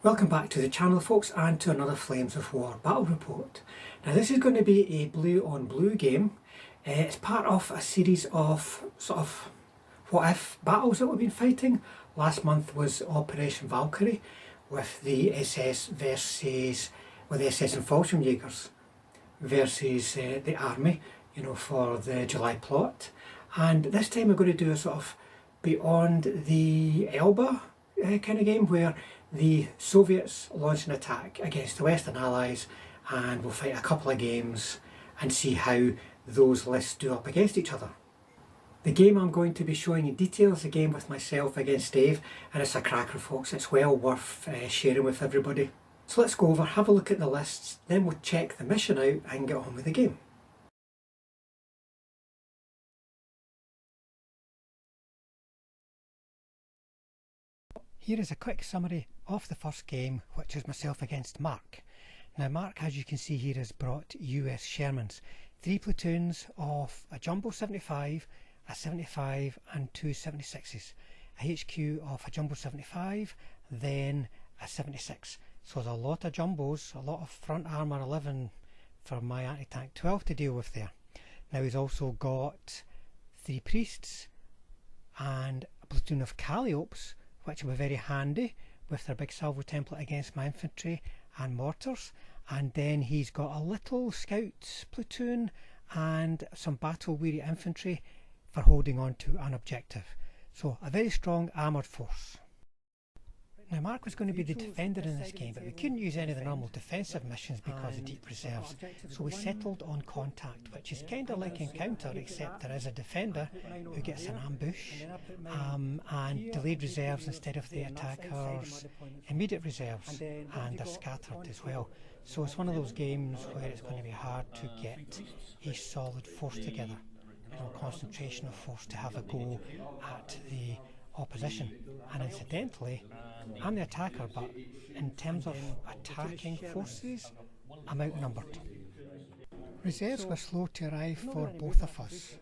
Welcome back to the channel, folks, and to another Flames of War battle report. Now this is going to be a blue on blue game. It's part of a series of sort of what if battles that we've been fighting. Last month was Operation Valkyrie with the SS versus the SS and Fallschirmjägers versus the army, for the July plot. And this time we're going to do a sort of beyond the Elba kind of game where the Soviets launch an attack against the Western Allies, and we'll fight a couple of games and see how those lists do up against each other. The game I'm going to be showing in detail is a game with myself against Dave, and it's a cracker, folks. It's well worth sharing with everybody. So let's go over, have a look at the lists, then we'll check the mission out and get on with the game. Here is a quick summary of the first game, which is myself against Mark. Now Mark, as you can see here, has brought US Shermans. 3 platoons of a Jumbo 75, a 75 and 2 76s. A HQ of a Jumbo 75, then a 76. So there's a lot of Jumbos, a lot of front armour 11 for my anti-tank 12 to deal with there. Now he's also got 3 priests and a platoon of Calliopes, which will be very handy with their big salvo template against my infantry and mortars. And then he's got a little scout platoon and some battle weary infantry for holding on to an objective. So a very strong armoured force. Now Mark was going to be the defender in this game, but we couldn't use any of the normal defensive missions because of deep reserves, so we settled on contact, which is kind of like encounter, except there is a defender who gets an ambush, and delayed reserves instead of the attacker's immediate reserves, and they're scattered as well. So it's one of those games where it's going to be hard to get a solid force together, concentration of force to have a go at the opposition. And incidentally, I'm the attacker, but in terms of attacking forces, I'm outnumbered. Reserves were slow to arrive for both of us.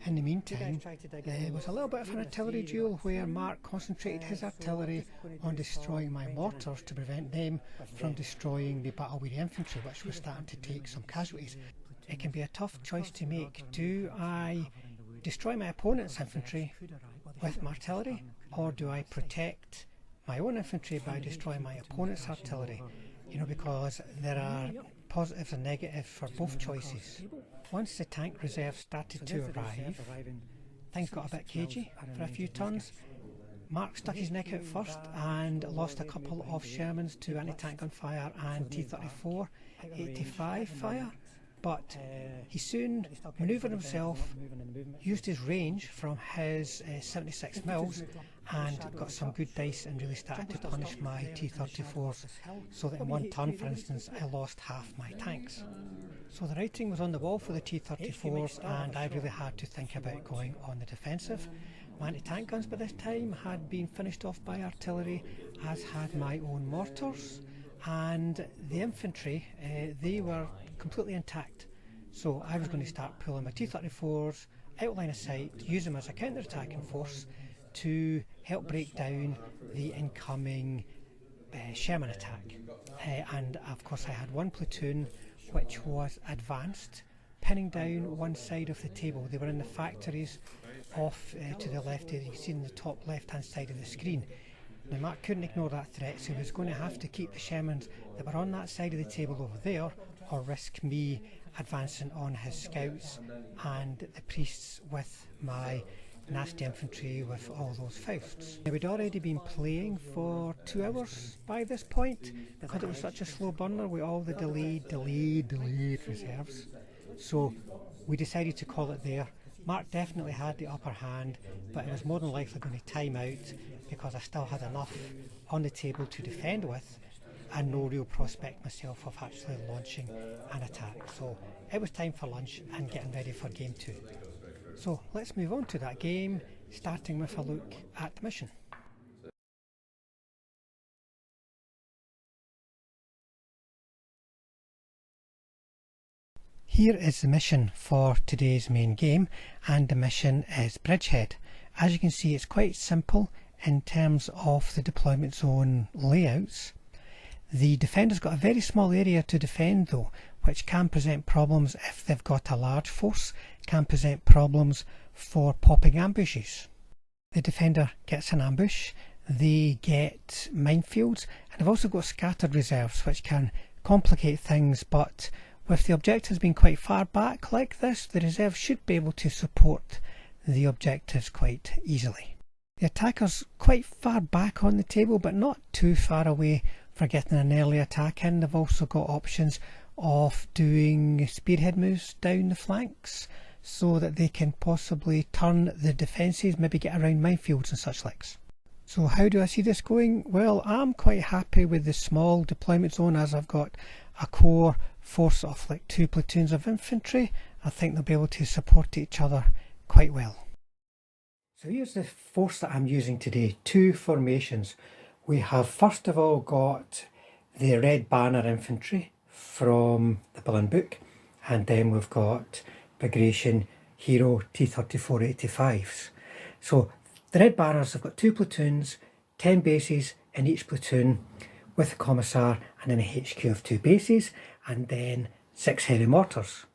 In the meantime, there was a little bit of an artillery duel where Mark concentrated his artillery on destroying my mortars to prevent them from destroying the battle-weary infantry, which was starting to take some casualties. It can be a tough choice to make. Do I destroy my opponent's infantry with my artillery, or do I protect my own infantry by destroying my opponent's artillery? Because there are positives and negatives for both choices. Once the tank reserve started to arrive, things got a bit cagey for a few turns. Mark stuck his neck out first and lost a couple of Shermans to anti-tank gunfire and T-34 85 fire. But he soon manoeuvred himself, used his range from his 76 mils and got some good dice and really started to punish my T-34s, so that in one turn, for instance, I lost half my tanks. So the writing was on the wall for the T-34s, and I really had to think about going on the defensive. My anti-tank guns by this time had been finished off by artillery, as had my own mortars, and the infantry, they were completely intact. So I was going to start pulling my T-34s out line of sight, use them as a counter-attacking force to help break down the incoming Sherman attack. And of course I had one platoon which was advanced, pinning down one side of the table. They were in the factories off to the left, you can see in the top left hand side of the screen. Now Mark couldn't ignore that threat, so he was going to have to keep the Shermans that were on that side of the table over there, or risk me advancing on his scouts and the priests with my nasty infantry with all those Fausts. Now we'd already been playing for 2 hours by this point because it was such a slow burner with all the delayed reserves. So we decided to call it there. Mark definitely had the upper hand, but it was more than likely going to time out because I still had enough on the table to defend with and no real prospect myself of actually launching an attack. So it was time for lunch and getting ready for game 2. So let's move on to that game, starting with a look at the mission. Here is the mission for today's main game, and the mission is Bridgehead. As you can see, it's quite simple in terms of the deployment zone layouts. The defender's got a very small area to defend though, which can present problems if they've got a large force, can present problems for popping ambushes. The defender gets an ambush, they get minefields, and they've also got scattered reserves which can complicate things, but with the objectives being quite far back like this, the reserves should be able to support the objectives quite easily. The attacker's quite far back on the table, but not too far away for getting an early attack in. They've also got options of doing spearhead moves down the flanks so that they can possibly turn the defences, maybe get around minefields and such likes. So how do I see this going? Well, I'm quite happy with the small deployment zone, as I've got a core force of like 2 platoons of infantry. I think they'll be able to support each other quite well. So here's the force that I'm using today, 2 formations. We have first of all got the Red Banner infantry from the Berlin book, and then we've got Bagration Hero T-34-85s. So the Red Banners have got 2 platoons, 10 bases in each platoon with a commissar and then a HQ of 2 bases, and then 6 heavy mortars.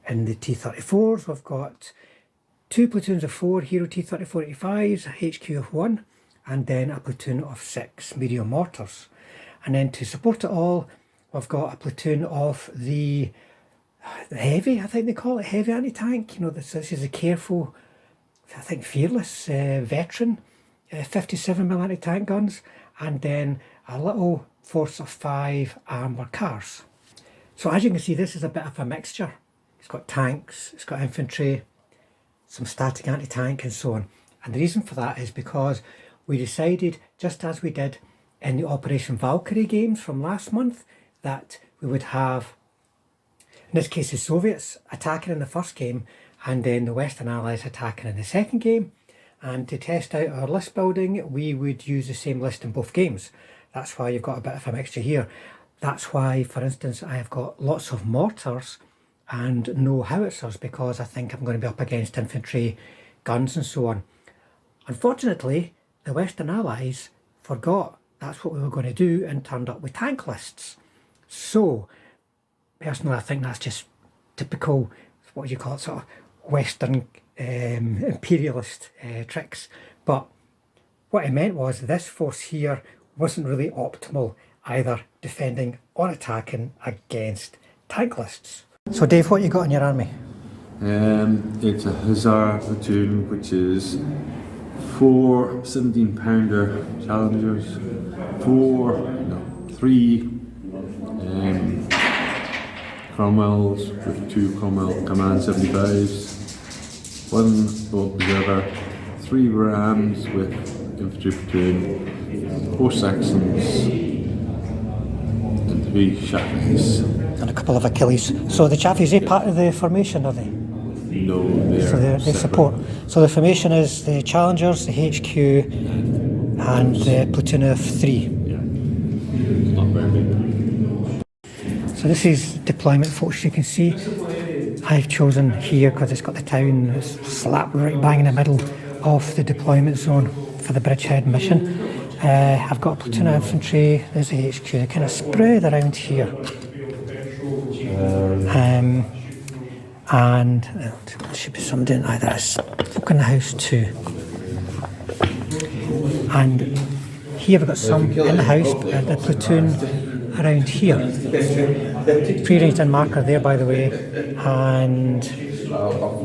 In the T-34s we've got 2 platoons of 4 Hero T-34-85s, a HQ of 1, and then a platoon of 6 medium mortars. And then to support it all, we've got a platoon of the heavy, I think they call it, heavy anti-tank. You know, this is a careful, I think fearless veteran, 57mm anti-tank guns, and then a little force of 5 armoured cars. So as you can see, this is a bit of a mixture. It's got tanks, it's got infantry, some static anti-tank and so on. And the reason for that is because we decided, just as we did in the Operation Valkyrie games from last month, that we would have, in this case the Soviets attacking in the first game and then the Western Allies attacking in the second game. And to test out our list building, we would use the same list in both games. That's why you've got a bit of a mixture here. That's why, for instance, I have got lots of mortars and no howitzers, because I think I'm going to be up against infantry, guns and so on. Unfortunately, the Western Allies forgot that's what we were going to do and turned up with tank lists. So, personally, I think that's just typical, what do you call it, sort of Western imperialist tricks. But what I meant was this force here wasn't really optimal, either defending or attacking against tank lists. So Dave, what you got in your army? It's a Hussar platoon, which is 4 17-pounder Challengers, 3 Cromwells with 2 Cromwell Command 75s, 1 Bolt Reserver, 3 Rams with infantry platoon, 4 Saxons, and 3 Chaffees. And a couple of Achilles. So the Chaffees, are they part of the formation, are they? No, they support. So the formation is the Challengers, the HQ, and the platoon of 3. Yeah, not very big. So this is deployment, folks. You can see I've chosen here because it's got the town slap right bang in the middle of the deployment zone for the Bridgehead mission. I've got a platoon of infantry. There's the HQ. They're kind of spread around here. And there should be somebody in either. There's folk in the house too. And here we've got some in the house, but the platoon around here. Pre-arranged and marker there, by the way, and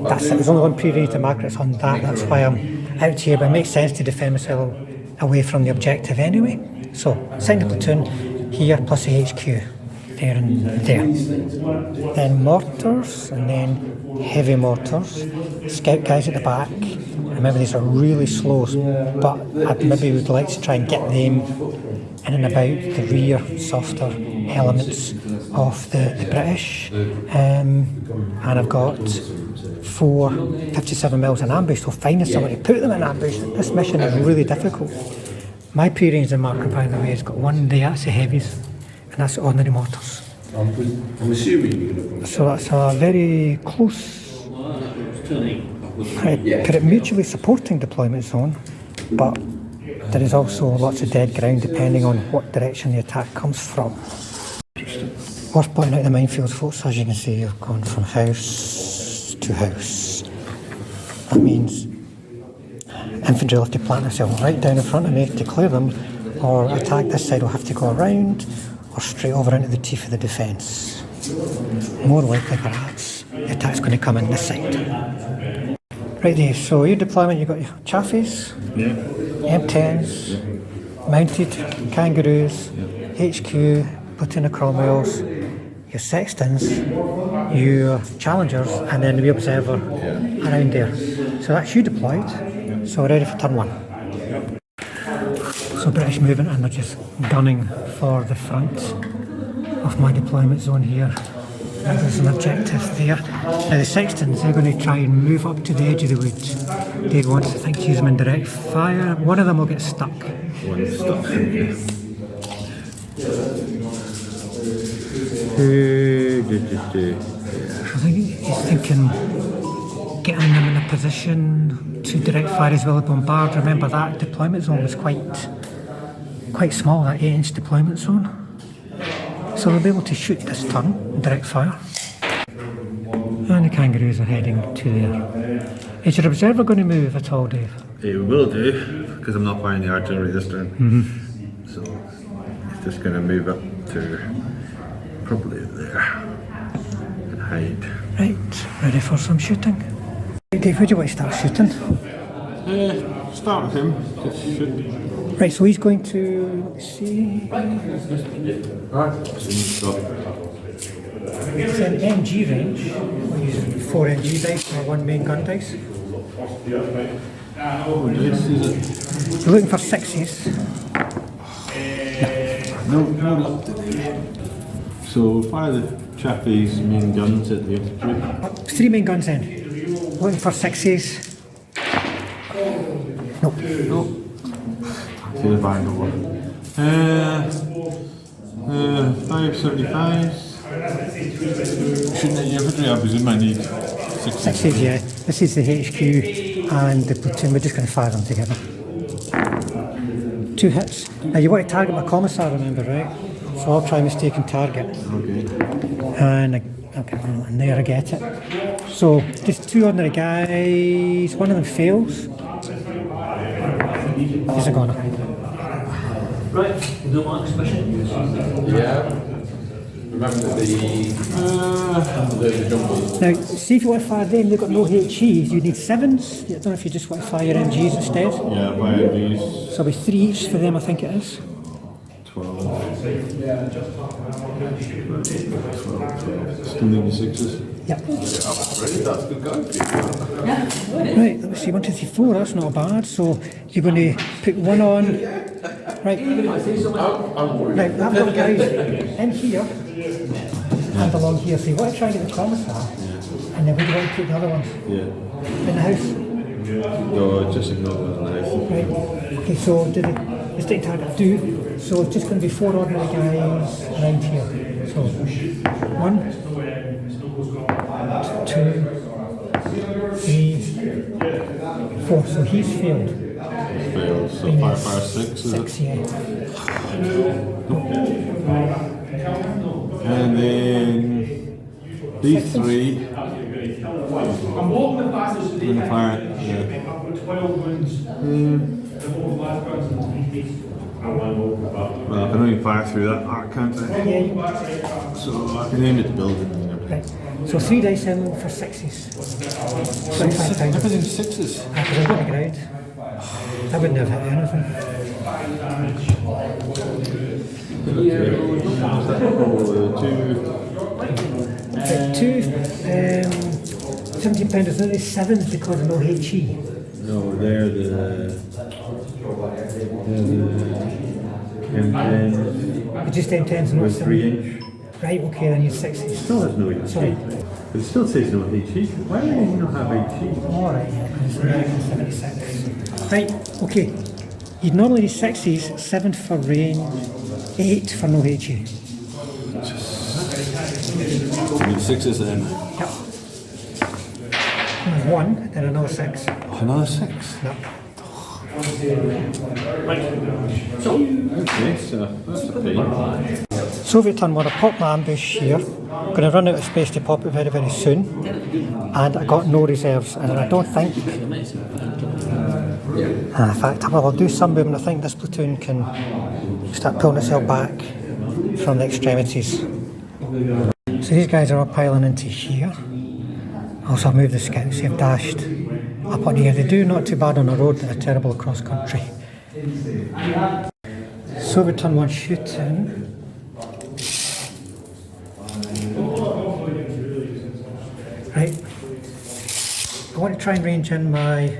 that's it. There's only one pre-arranged marker that's on that. That's why I'm out here, but it makes sense to defend myself away from the objective anyway. So, second platoon here plus the HQ. There and there. Then mortars, and then heavy mortars. Scout guys at the back. Remember, these are really slow, but I maybe would like to try and get them in and about the rear, softer elements of the British. And I've got 4 57mm in ambush, so finding somebody to put them in ambush. This mission is really difficult. My pre-ranged marker, by the way, has got 1 there, that's the heavies, and that's the ordinary mortars. I'm assuming. So that's a very close, I put it mutually supporting deployment zone, but there is also lots of dead ground depending on what direction the attack comes from. Worth pointing out the minefields, folks, as you can see, you've gone from house to house. That means infantry will have to plant themselves right down in front of me to clear them, or attack this side will have to go around, or straight over into the teeth of the defence. More likely perhaps the attack's going to come in this side. Right there, so your deployment, you've got your Chaffies, M10s, mounted Kangaroos, HQ, platoon of Cromwells, your Sextons, your Challengers, and then the Observer around there. So that's you deployed, so we're ready for turn one. So British moving, and they're just gunning for the front of my deployment zone here. There's an objective there. Now the Sextons, they're going to try and move up to the edge of the wood. They want, I think, to use them in direct fire. One of them will get stuck. One's stuck. Okay. I think he's thinking getting them in a position to direct fire as well as bombard. Remember that deployment zone was quite small, that 8-inch deployment zone. So they'll be able to shoot this turn, direct fire. And the Kangaroos are heading to there. Is your Observer going to move at all, Dave? It will do, because I'm not firing the artillery this turn. So it's just going to move up to probably there and hide. Right, ready for some shooting. Right, Dave, where do you want to start shooting? Start with him, just shoot. Right, so he's going to, let's see, it's an MG range. We're using 4 MG dice or 1 main gun dice. You're looking for 6s. No luck today. So fire the Chaffee's main guns at the infantry. 3 main guns in. Looking for 6s. Nope. See the band over. 575s. Shooting at the infantry, I presume I need 6s, yeah. This is the HQ and the platoon. We're just going to fire them together. 2 hits. Now you want to target my commissar, remember, right? So I'll try mistaken target. Okay. And and there I get it. So just 2 ordinary guys. One of them fails. He's a goner. Right, we'll do Mark's mission. Yeah. Remember the jumbo. Now, see if you want to fire them, they've got no HEs. You need 7s. I don't know if you just want to fire your MGs instead. Yeah, fire these. So it'll be 3 each for them, I think it is. 12. Still need the 6s. Yep. That's good going. Right, let me see, 1, 2, 3, 4, that's not bad. So you're going to put 1 on. Right. Now, I've got guys in here and along here. So you want to try and get the commissar, and then where do you want to put the other ones? Yeah. In the house? No, just ignore that nice. Right. Okay, so do the mistake target do. So it's just going to be 4 ordinary guys around here. So 1, 2, 3, 4. So he's failed. Failed. So 5, 6 is 6, yeah. And then these 3. I'm going to fire it. Well, I can only fire through that arc, can't I? Yeah. So I can aim at the building. Right. So 3 dice in for 6s. 25 times. Everything's 6s. Because I'm going to ground. I wouldn't have hit anything. Two 17 pounders, only 7s because of no HE. No, they're the M10s. Just M10s and not with 3-inch. Right, okay, then you're 6s. Still has no HE. Sorry. But it still says no HE. Why do you not have HE? Alright, yeah, because it's American 76. Right, okay. You'd normally need 6s, 7 for range, 8 for no HE. I mean 6s then. Yep. And 1, then another 6. Oh, another 6? Yep. Right. So, Okay, so that's a pain. Soviet turn 1, I popped my ambush here. Going to run out of space to pop it very, very soon. And I got no reserves, and I don't think... in fact, well, I'll do some movement. I think this platoon can start pulling itself back from the extremities. So these guys are all piling into here. Also, I've moved the scouts, they've dashed up on here. They do not too bad on the road, they're terrible across country. Soviet turn 1 shooting. Right, I want to try and range in my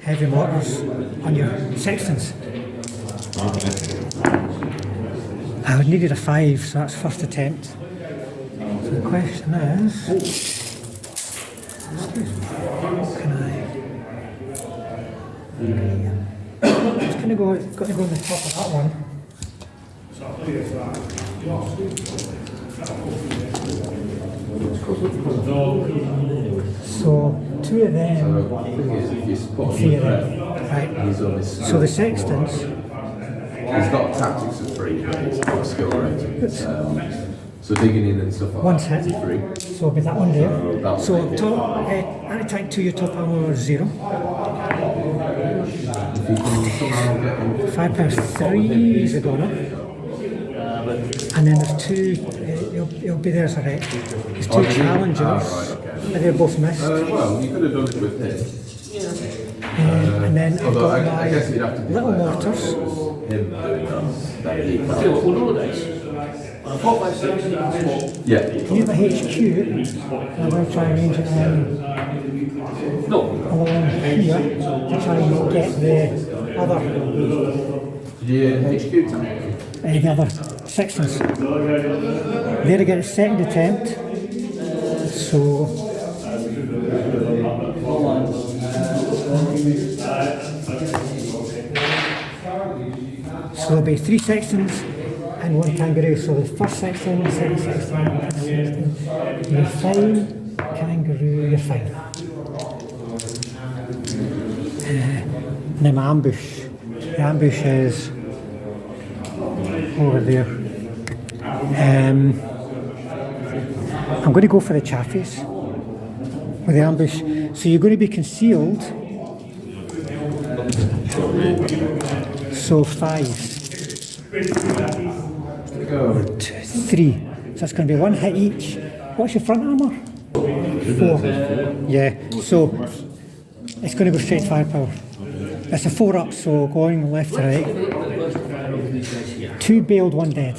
heavy mortars on your sextons. I needed a 5, so that's first attempt. So the question is, can I? Just gonna go. Got to go on the top of that one. So 2 of them, 3 of them, right? So the sextons. He's got tactics of 3, but it's got skill rating. So digging in and stuff like One's that. hit. 3. So it'll be that one there. So top anti-tank 2, your top armor is 0. If you can somehow get him 5 pounds 3 is a goner. And then there's 2, it'll be there as a wreck. There's 2 challengers, but they're both missed. well, you could have done it with him. And then I've Although got I my guess you'd have to do little like mortars. him doing that. okay, we'll roll the dice. 4, 5, 6, you can swap. Yeah. Use my HQ, and I'm going to try and range it in No. along here to try and get the other, Did you HQ tank? the other sections. There to get a second attempt. So there'll be 3 sections and 1 kangaroo. So the first section, second section, third section. You're fine. Kangaroo, you're fine. Now my ambush. The ambush is over there. I'm going to go for the chaffies with the ambush. So you're going to be concealed. So 5. 2, 3. So that's going to be 1 hit each. What's your front armour? 4. Yeah. So it's going to go straight to firepower. It's a 4 up, so going left to right. 2 bailed, 1 dead.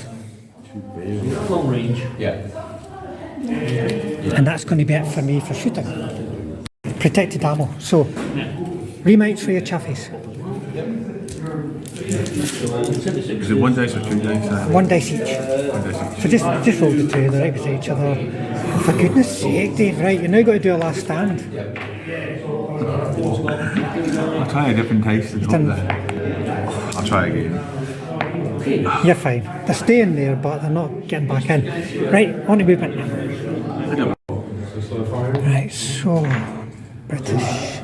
Long range. Yeah. And that's going to be it for me for shooting. Protected ammo. So, remounts for your chaffies. Is it 1 dice or 2 dice? 1 dice each. 1 dice each. So just roll the 2, they're right beside each other. Oh, for goodness sake, Dave, right, you're now got to do a last stand. I'll try a different dice and hope that... I'll try again. You're fine. They're staying there, but they're not getting back in. Right, on to movement. Right, so British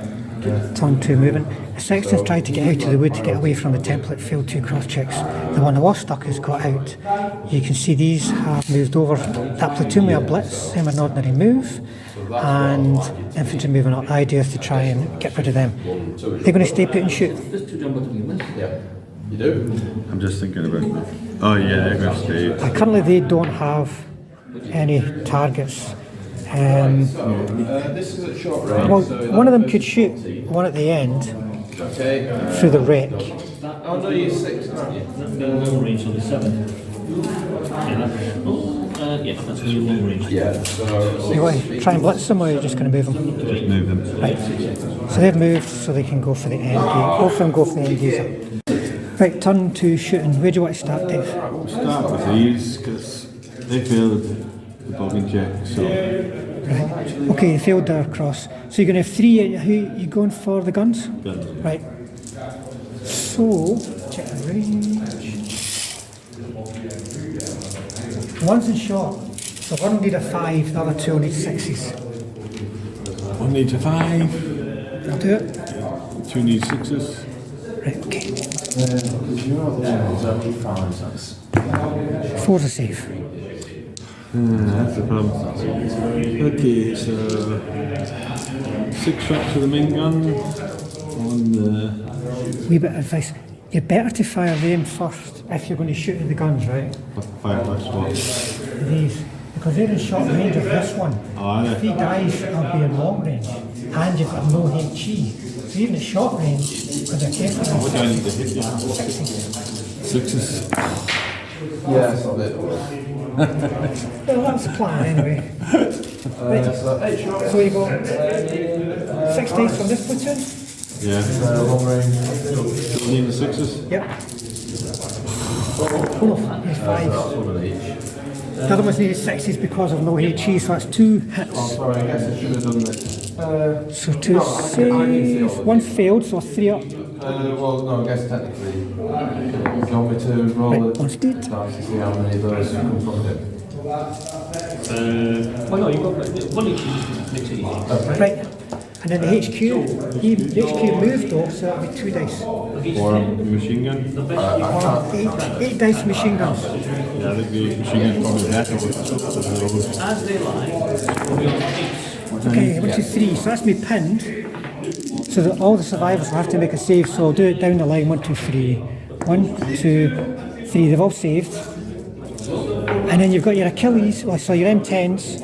turn 2 movement. The sexton's tried to get out of the wood to get away from the template, failed 2 cross checks. The one that was stuck has got out. You can see these have moved over. That platoon with a blitz, same an ordinary move, and infantry moving up. The idea is to try and get rid of them. They're going to stay put and shoot. Yeah. You do? I'm just thinking about... Oh yeah, they're going to stay. Currently they don't have any targets. This is at short range. Well, so one of them could shoot one at the end Okay. through the wreck. Oh no, you're 6, aren't you? That'd be long range, so the 7. Yeah, that's really long range. Yeah. So You want to try and blitz them, or you're just going to move them? Just move them. Right. So they've moved, so they can go for the end. Both of them go for the end user. Right, turn to shooting. Where do you want to start, Dave? We'll start with these because they failed the bogging check. So Right. Okay, you failed their cross. So you're going to have 3. Who you going for the guns? guns. Right. So check the range. One's in shot. So one will need a 5, the other 2 will need 6s. 1 needs a 5. I'll do it. 2 needs 6s. Right, okay. You know the one is only 5, that's 4's a save. That's the problem. Okay, so 6 shots with the main gun on the Wee bit of advice. You're better to fire them first if you're going to shoot at the guns, right? fire first one. These. Because they're in short range of this one. Are If they? he dies, I'll be in long range. And you've got no HE. So even at short range, because they're careful. What do I need to hit you? 6s. Yeah, it's a bit. Well, that's the plan anyway. Right. So you got 6 dice from this platoon? Yeah. Long range. Do we need the 6s? Yep. Oh no, he's 5. One of each. The other one's needed 6s because of no HE, so that's 2 hits. Sorry, I guess I should have done this. So 2 saves. One's failed, so 3 up. Well, no, I guess technically. Do you want me to roll Right, it? one's dead. Dice to see how many of those come from it. Well, no, you've got one each makes it easy. Right. And then the HQ, the HQ moved though, so that'll be 2 dice. Or a machine gun? Or 8 dice machine guns. Yeah, I think the machine gun's probably better with As they lie, Okay, 1, 2, 3. So that's me pinned. So that all the survivors will have to make a save. So I'll do it down the line. 1, 2, 3. 1, 2, 3. They've all saved. And then you've got your Achilles, so your M10s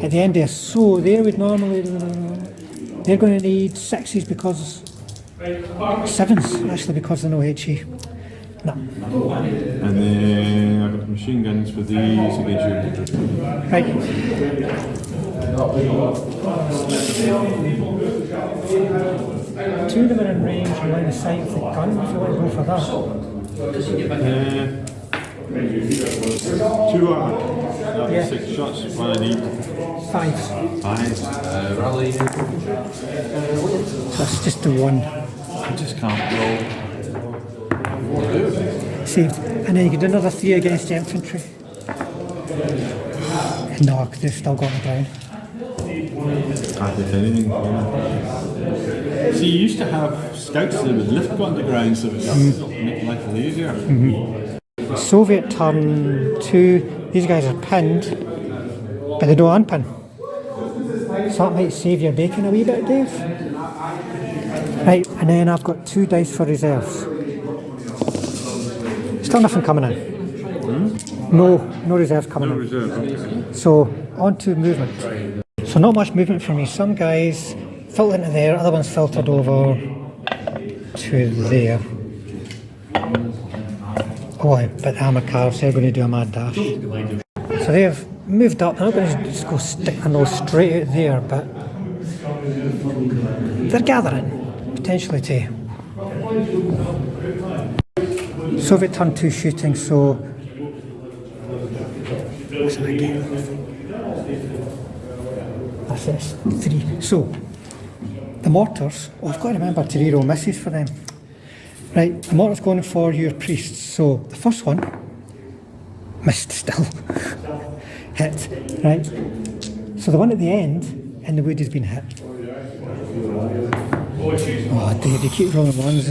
at the end there. So they would normally, they're going to need 6s because 7s actually because of no HE. No. And then I've got the machine guns for these against you. Right. 2 of them are in range and line of sight with the gun if you want to go for that. 2 are. That'll Yeah. be 6 shots. What I need. 5s. 5. Rally. So that's just the 1. I just can't roll. Saved. And then you can do another 3 against the infantry. No, they've still got the ground. Can't hit anything. Yeah. See, you used to have scouts that would lift gun to ground so it would make life a little easier. Soviet turn 2. These guys are pinned, but they don't unpin. So that might save your bacon a wee bit, Dave. Right, and then I've got 2 dice for reserves. Still nothing coming in. No reserves coming in. Reserve. Okay. So on to movement. So not much movement for me. Some guys filtered into there, other ones filtered over to there. Oh, but the hammer calves, they're going to do a mad dash. So they've moved up. They're not going to just go stick their nose straight out there, but they're gathering, potentially too. Soviet turn 2 shooting, so what's that again? That's it, 3. So the mortars, oh, I've got to remember to reroll misses for them. Right, the mortar's going for your priests. So the first one missed still. Hit. Right. So the one at the end in the wood has been hit. Oh dear, you keep rolling ones.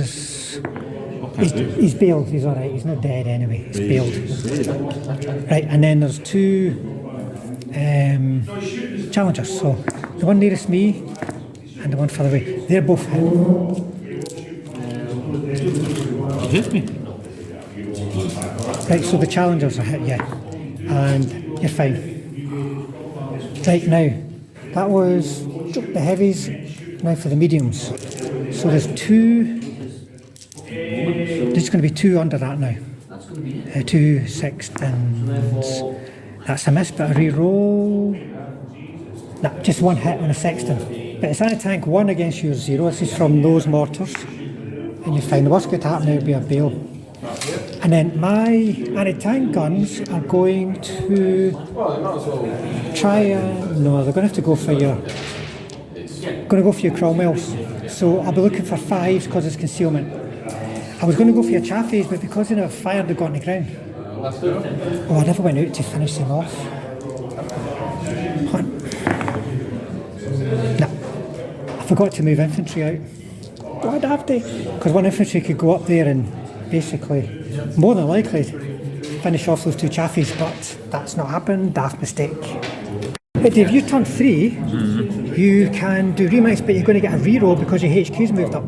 He's bailed, he's alright, he's not dead anyway, he's bailed. Right, and then there's 2 challengers. So the one nearest me and the one further away, they're both hit. You hit me. Right, so the challengers are hit, yeah, and you're fine. Right, now, that was the heavies, now for the mediums. So there's 2, there's going to be 2 under that now. 2 sextons. That's a miss, but a re-roll. No, just 1 hit on a sexton. But it's anti-tank 1 against your 0. This is from those mortars. And you find the worst could happen now would be a bail. And then my anti-tank guns are going to try and... No, they're going to have to go for your... Going to go for your Cromwells. So I'll be looking for 5s because it's concealment. I was going to go for your Chaffies, but because they never fired, they got on the ground. Oh, I never went out to finish them off. No. I forgot to move infantry out. what a daft day. Because one infantry could go up there and basically, more than likely, finish off those 2 chaffies, but that's not happened. Daft mistake. But Dave, you turn 3, you can do remounts, but you're going to get a reroll because your HQ's moved up.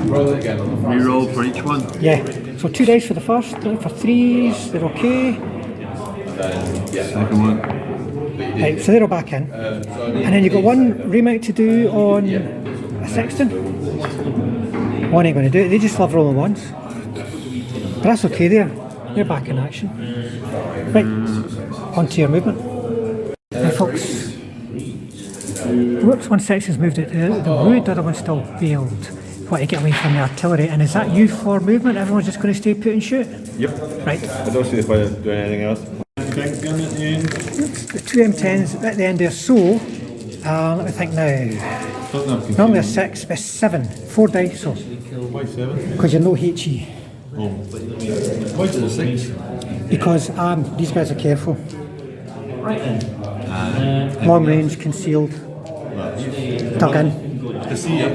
Roll it again. Reroll for each one. Yeah, so 2 dice for the first, looking for 3s, they're okay. Second one. Right, so they're all back in. And then you've got 1 remount to do on a sexton. One ain't going to do it, they just love rolling ones. But that's okay, they're back in action. Right, onto your movement. Now folks, whoops, one section's moved it to the wood, the other one's still bailed. Want to get away from the artillery, and is that you for movement? Everyone's just going to stay put and shoot? Yep. Right. I don't see the point of doing anything else. Tank gun at the end. The 2 M10s at the end there, so, let me think now. Normally a 6, but 7. 4 dice, so. Why 7? Because you're no HE. Oh. Why is it a 6? Because these guys are careful. Long range, concealed. Dug in. I see a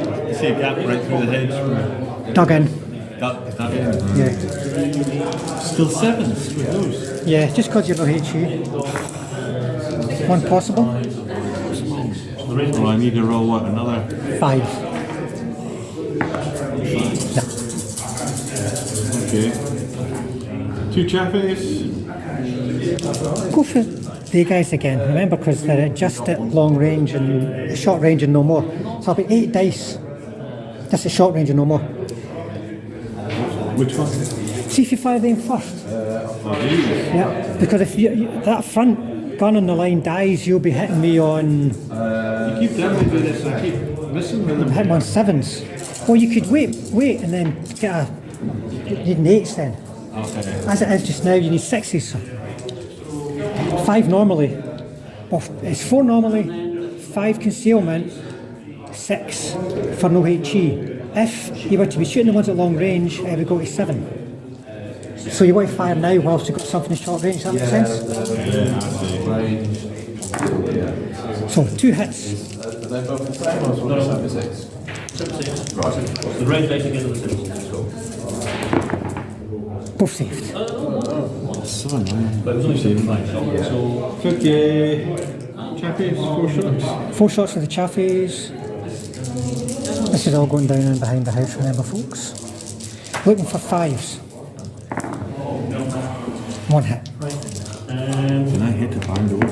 gap right through the hedge. Dug in. Dug in. Yeah. Still 7s with those. Yeah, just because you're no HE. One possible. Well, I need to roll what? Another 5. Okay. 2 chaffies. Go for the guys again, remember, because they're just at long range and short range and no more. So I'll be 8 dice. That's at short range and no more. Which one? See if you fire them first. Yeah, because if that front gun on the line dies, you'll be hitting me on. You keep telling me to do this, I keep missing with I'm them. hitting on 7s. Well, you could wait, and then get a. You need an 8s then. Okay. As it is just now, you need 6s. So 5 normally. Well, it's 4 normally, 5 concealment, 6 for no HE. If you were to be shooting the ones at long range, it would go to 7. So you want to fire now whilst you've got something in short range, does that make sense? So 2 hits. Are they both the same or is one 76? The range dice again of the 6. Both saved. So annoying. But it was only 75 shots, so... Okay. Chaffies, 4 shots. 4 shots of the chaffies. This is all going down in behind the house, remember folks. Looking for 5s. 1 hit. Can I hit the barn door?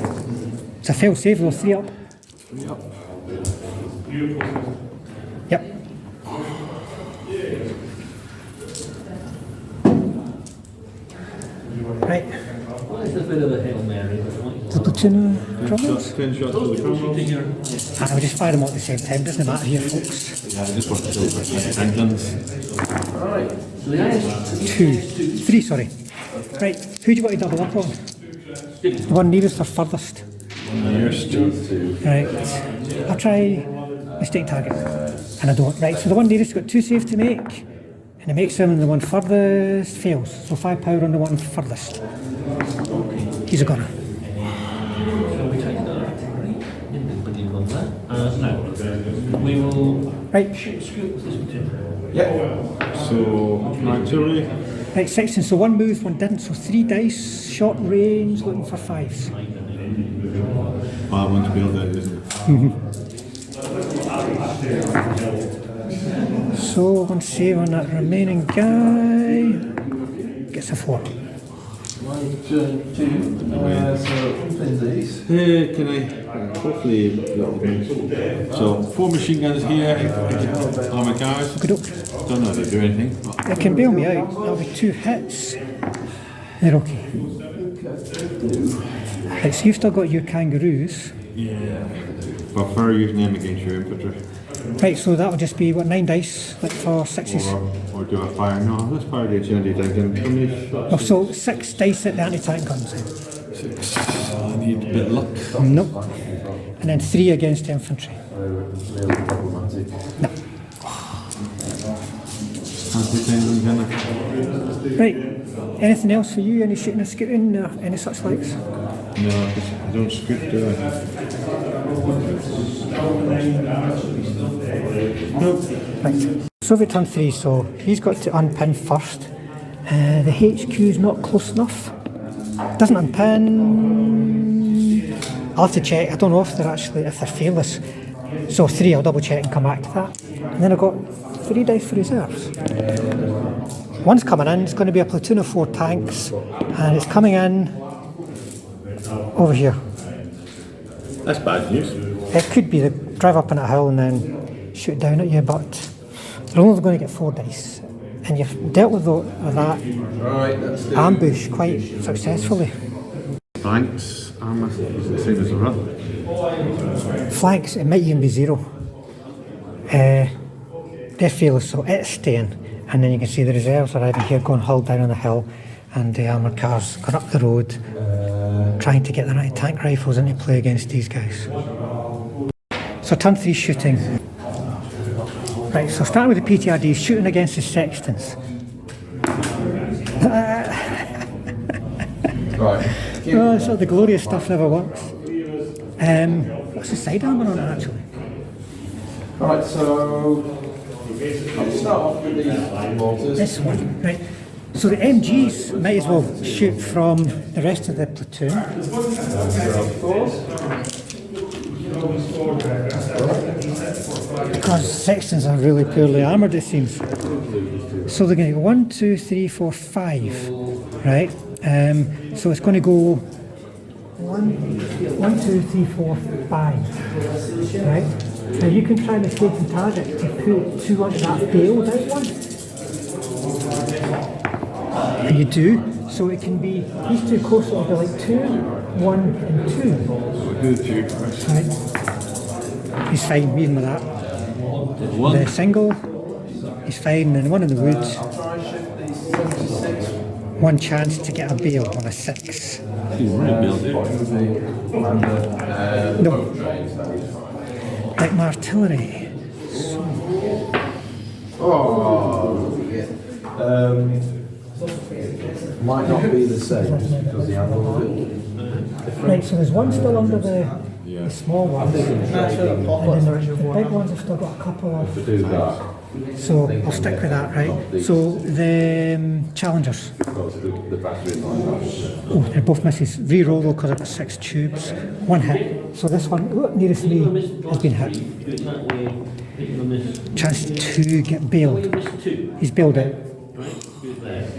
It's a fail save though, 3 up. 3 up. Yep. Right. What is the bit of a Hail Mary? The platoon drummers. 10 shots to the camera. And I'll just fire them all at the same time, doesn't matter here folks. Yeah, I just want to do tank guns. Alright, so the highest 2. 3, sorry. Right, who do you want to double up on? The one nearest or furthest? Nearest. Right, I'll try mistake target. And I don't. Right, so the one nearest got 2 saves to make. And it makes him the one furthest fails. So 5 power on the one furthest. He's a gunner. So we take that. Believe on that. Now, we will Right, scoop with this material. So, artillery. right, section. So 1 moved, 1 didn't. So 3 dice, short range, looking for 5s. Oh, that one's built out, isn't it? So 1 save on that remaining guy. Gets a 4. 1, 2, 2. Can I? Hopefully. So, 4 machine guns here, armor cars. Good up. Don't know if they do anything. But They can bail me out. That'll be 2 hits. They're okay. Right, so you've still got your kangaroos. yeah. Prefer using them against your infantry. Right, so that'll just be, what, 9 dice, like for 6s. Or do I fire? No, let's fire the anti-tank gun. How many shots? Oh, so 6 dice at the anti-tank guns then. 6. I need a bit of luck. Nope. And then 3 against the infantry. No. Anti-tank gun. Right, anything else for you? Any shooting or scooting or any such likes? No, I don't scoot, do I? Right, Soviet turn 3, so he's got to unpin first. The HQ is not close enough. Doesn't unpin. I'll have to check. I don't know if they're fearless. So 3, I'll double check and come back to that. And then I've got 3 dice for reserves. One's coming in, it's going to be a platoon of 4 tanks, and it's coming in over here. That's bad news. It could be they drive up on a hill and then shoot down at you, but they're only going to get 4 dice. And you've dealt with that ambush quite successfully. Flanks, armour, the same as the run. Flanks, it might even be 0. They're fearless, so it's staying. And then you can see the reserves arriving here, going hull down on the hill, and the armoured cars going up the road, trying to get the right tank rifles into play against these guys. So turn 3 shooting. Right, so starting with the PTRD, shooting against the sextons. So the glorious stuff never works. What's the side armour on it actually? Alright, so I'll start off with these mortars. This one, right. So the MGs might as well shoot from the rest of the platoon. Because sextons are really poorly armoured, it seems. So they're going to go 1, 2, 3, 4, 5, right? So it's going to go 1, 2, 3, 4, 5, right? Now you can try mistaking target to put 2 onto that bailed out one. And you do, so it can be, these 2 courses will be like 2, 1 and 2. Right. He's fine, even with that. The single, he's fine, and the one in the woods, 1 chance to get a bail on a 6. No. Like my artillery. Might not be the same because the handle will be. Right, so there's one still under the small ones, and then the big ones have still got a couple of. To do that, So I'll stick with that, right? So the challengers. the battery line. Oh, they're both misses. Reroll though because I've got 6 tubes. 1 hit. So this one, nearest me, has been hit. Chance to get bailed. He's bailed out.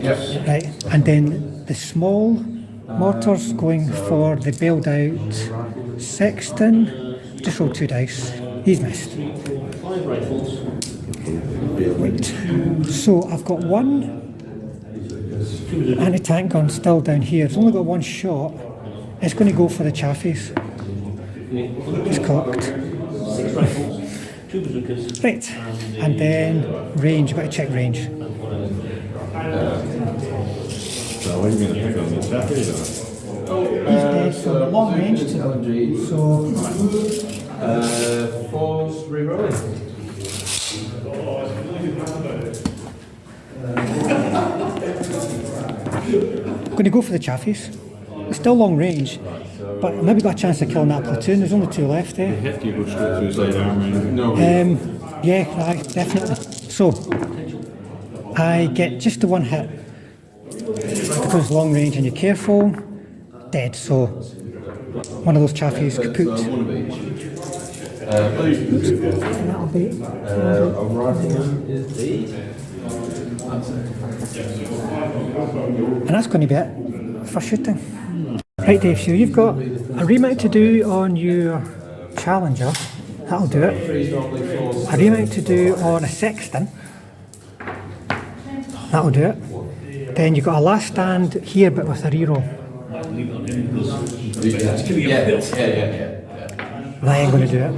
Yes. Right, and then the small mortars going for the bailed out sexton. Just roll 2 dice. He's missed. Wait. So I've got 1 anti-tank gun still down here. It's only got 1 shot. It's going to go for the chaffies. It's cocked. Right, and then range. You've got to check range. So what are you going to pick on the chappies? He's dead, so the long range to them. So 4's rerolling. I'm going to go for the chaffies. It's still long range, but I've maybe got a chance of killing that platoon. There's only 2 left there. Hit you go straight through side armour. No. Yeah, aye, definitely. So I get just the 1 hit because it's long range and you're careful. Dead. So one of those chaffies kaput. That'll be. And that's going to be it for shooting. Right, Dave, so you've got a remount to do on your Challenger. That'll do it. A remount to do on a Sexton. That'll do it. Then you've got a last stand here but with a reroll. Yeah. That ain't going to do it.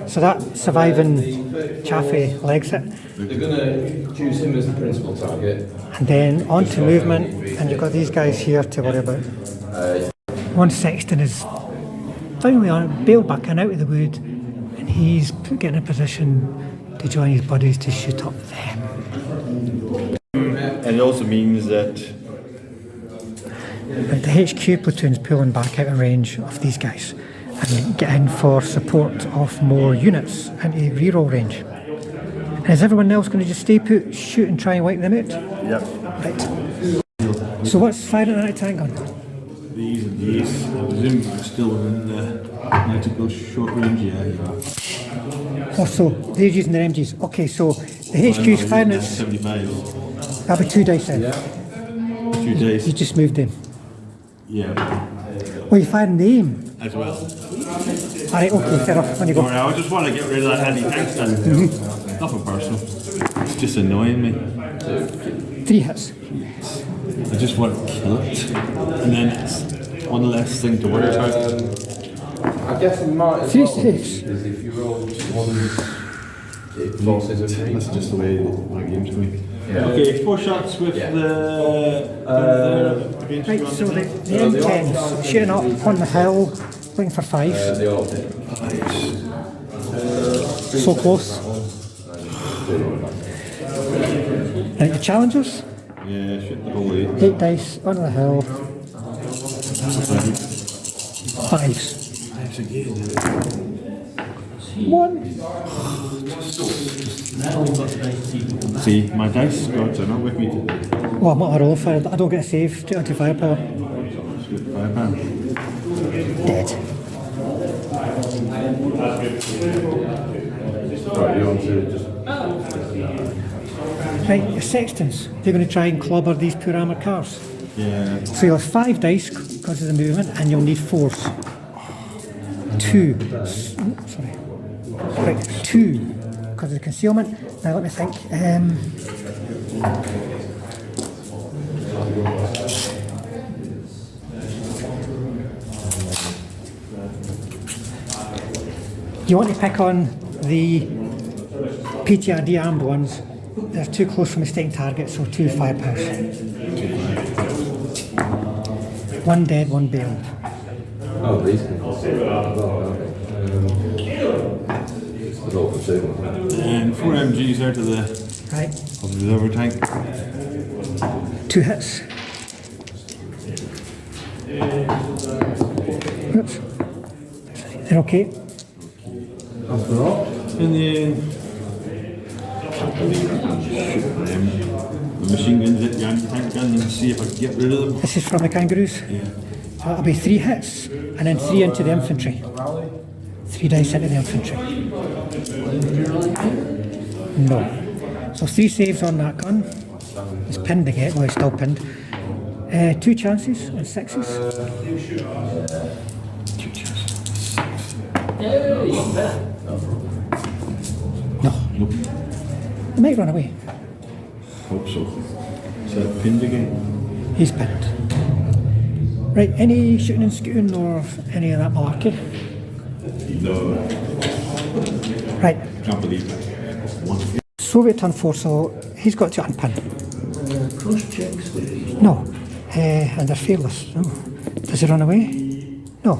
So that surviving Chaffee legs it. They're going to choose him as the principal target. And then on to movement, and you've got these guys here to worry about. One Sexton is finally on, bailed back and out of the wood, and he's getting in a position to join his buddies to shoot up them. And it also means that But the HQ platoon's pulling back out of range of these guys. and get in for support of more units into reroll range. And is everyone else going to just stay put, shoot and try and wipe them out? Yep. Right. So what's firing an anti-tank gun? These and these. I presume you're still within the magical short range. Yeah, you are. Oh, so they're using their MGs. Okay, so the HQ's firing its... 75. That'll be 2 dice then. Yeah. 2 days. You just moved them. Yeah. Oh, you're firing the aim. As well. Alright, okay, fair enough. On you go. Sorry, I just want to get rid of that anti-tank stuff. Nothing personal. It's just annoying me. 3 hits. I just want to kill it. And then it's one less thing to worry about. I guess we might as 3 well, saves. is if you roll ones, it forces a 3. That's just the way my game's going. Yeah. Okay, 4 shots with Yeah. the Right, so the M10's shooting up on the hill, looking for 5s. They all hit. So close. Right, the challengers, Yeah, shoot the whole way. 8 dice, onto the hill, 5s. Thanks again. 1. Now we've got the dice to see if we can See, my dice gods are not with me today. Oh, I'm not a roll for it. I don't get a save, 2 anti-firepower. Shoot £5. Dead. Right, you want to just... Right, your sextons, they're going to try and clobber these poor armoured cars. Yeah. So you'll have 5 dice because of the movement, and you'll need 4s. 2. Sorry. Right, 2 because of the concealment. Now let me think. You want to pick on the PTRD armed ones. They're too close for mistaken targets, so 2 firepowers. 1 dead, 1 bailed. Oh, these can cost a lot. Roll for 2. And 4 MGs there to the Right, observer tank. 2 hits. Oops. They're okay. And then shoot them. The machine guns at the anti-tank gun and see if I can get rid of them. This is from the kangaroos. Yeah. So that'll be 3 hits, and then 3 into the infantry. 3 dice into the infantry. No. So 3 saves on that gun. It's pinned again. Well, it's still pinned. 2 chances on 6s. 2 chances. Yeah, even better. No. Nope. He might run away. Hope so. Is that pinned again? He's pinned. Right, any shooting and scooting or any of that malarkey? No. Right, Can't believe that. One. Soviet turn 4, so he's got to unpin. Cross checks, please. No, and they're fearless. No. Does he run away? No.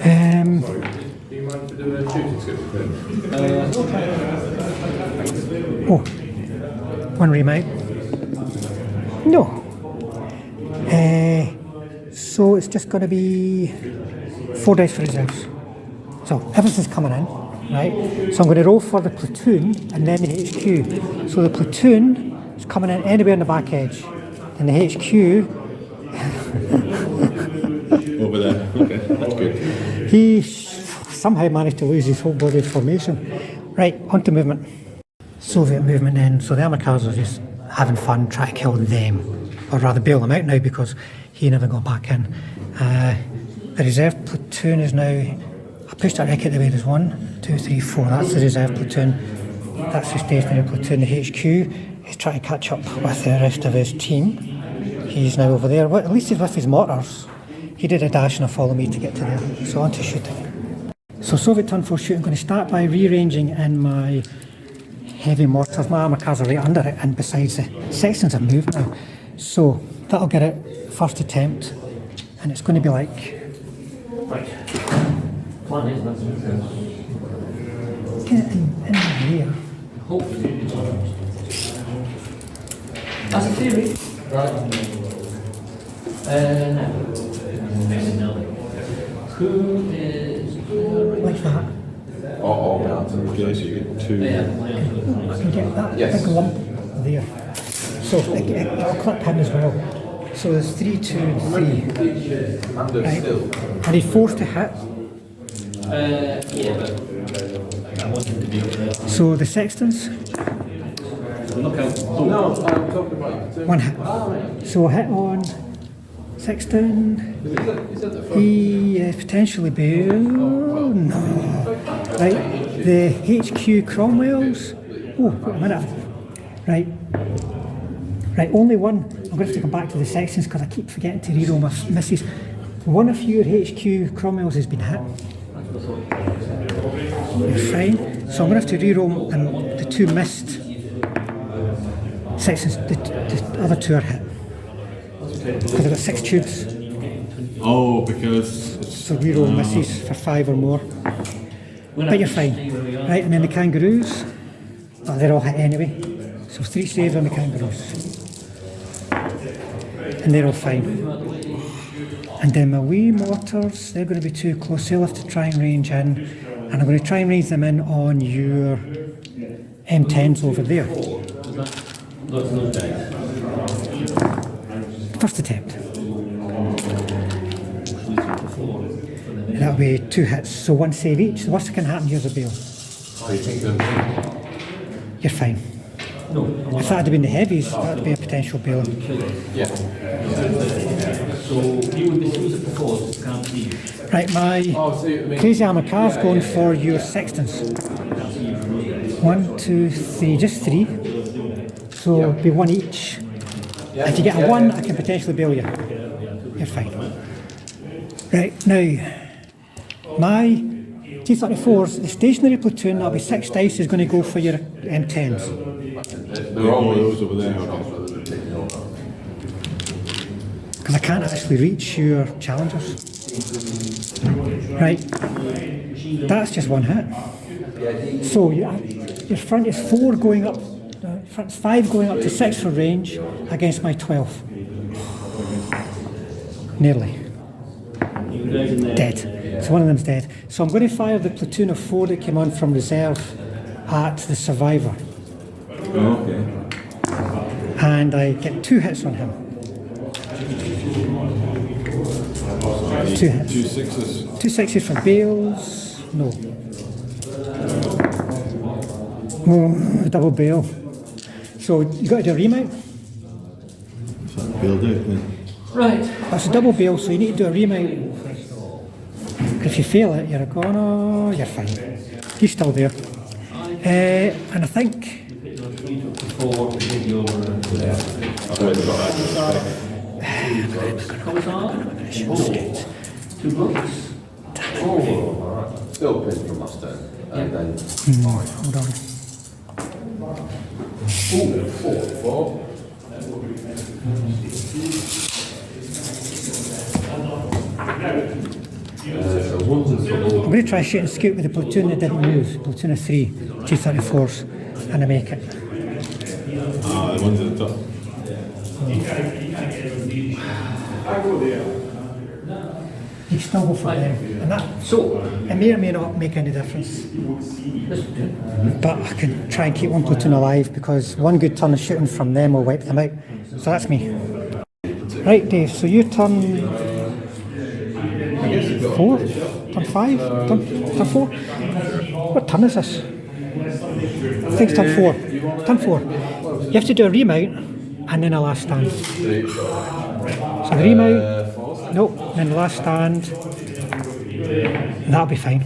Do you mind to do a shooting skill? Oh, 1 remount. No. So it's just going to be 4 dice for reserves. So everything's coming in, right? So I'm going to roll for the platoon and then the HQ. So the platoon is coming in anywhere on the back edge, and the HQ, Over there. Okay, that's good. he somehow managed to lose his whole body formation. Right, on to movement. Soviet movement then. So the armoured cars are just having fun, trying to kill them, or rather bail them out now because he never got back in. The reserve platoon is now, I pushed that wreck out the way, there's 1, 2, 3, 4, that's the reserve platoon, that's the stationary platoon. The HQ is trying to catch up with the rest of his team. He's now over there, well, at least he's with his mortars. He did a dash and a follow me to get to there, so on to shooting. So Soviet turn 4 shooting, I'm going to start by rearranging in my heavy mortars. My armour cars are right under it, and besides the sections have moved now. So that'll get it first attempt, and it's going to be like... Right. Plan is, that's Get it in here. hopefully. That's a theory. Right. Now. Who is... like that. All mountain. Okay, so you get two. I can get that Yes. big lump there. So it'll clip him as well. So there's 3, 2, and 3. Right. Still. Are they forced to hit? Yeah, but I want him to be up there. So the sextons, Look out. No, I'm talking about. 1 hit. So a hit on sexton. Is that the front? He is potentially Bill. No. Right. The HQ Cromwells. Oh, wait a minute. Right. Right, only one. I'm going to have to come back to the sections because I keep forgetting to reroll my misses. One of your HQ Cromwells has been hit. You're fine. So I'm going to have to reroll and the 2 missed sections. The other 2 are hit. Because I've got 6 tubes. Oh, because So reroll misses for 5 or more. But you're fine. Right, and then the kangaroos. Oh, they're all hit anyway. So 3 saves on the kangaroos. And they're all fine. And then my wee mortars, they're going to be too close. They'll have to try and range in. And I'm going to try and range them in on your M10s over there. Those guys. First attempt. And that'll be 2 hits, so 1 save each. The worst that can happen here is a bail. Oh, you think they're You're fine. No. If that had been the heavies, that would be a potential bail. Yeah. So you would misuse it before, so you can't see you. Right, my Oh, see what I mean? crazy armor car's going for your sextons. 1, 2, 3, just 3. So it'll be 1 each. If you get a 1, I can potentially bail you. You're fine. Right, now, my T-34s, the stationary platoon, that'll be 6 dice, is going to go for your M10s. They're always those over there. Because I can't actually reach your challengers. Right, that's just 1 hit. So your front is 4 going up, front's 5 going up to 6 for range against my 12. Nearly. Dead. So one of them's dead. So I'm going to fire the platoon of 4 that came on from reserve at the survivor. Oh, okay. And I get 2 hits on him. 2 hits. 2 sixes. 2 6s for Bales. No. Oh, double bail. So you got to do a remount. So that bailed out then. Right. That's a double bail, so you need to do a remount. If you fail it, you're going, oh, you're fine. He's still there. And I think Before your... Two books. still pinned from last turn. And then. hold on. Ooh, 4. So one's in trouble. I'm going to try shoot and scoot with the platoon that didn't move. Platoon of 3 T-34s, and I make it. Ah, the ones at the top. You still go for them, and that So, it may or may not make any difference. But I can try and keep one platoon alive because one good turn of shooting from them will wipe them out. So that's me. Right, Dave. So you turn 4, turn 5, turn 4. What turn is this? I think it's turn 4. Turn 4. You have to do a remount and then a last stand. So the remount. Nope, then the last stand, that'll be fine.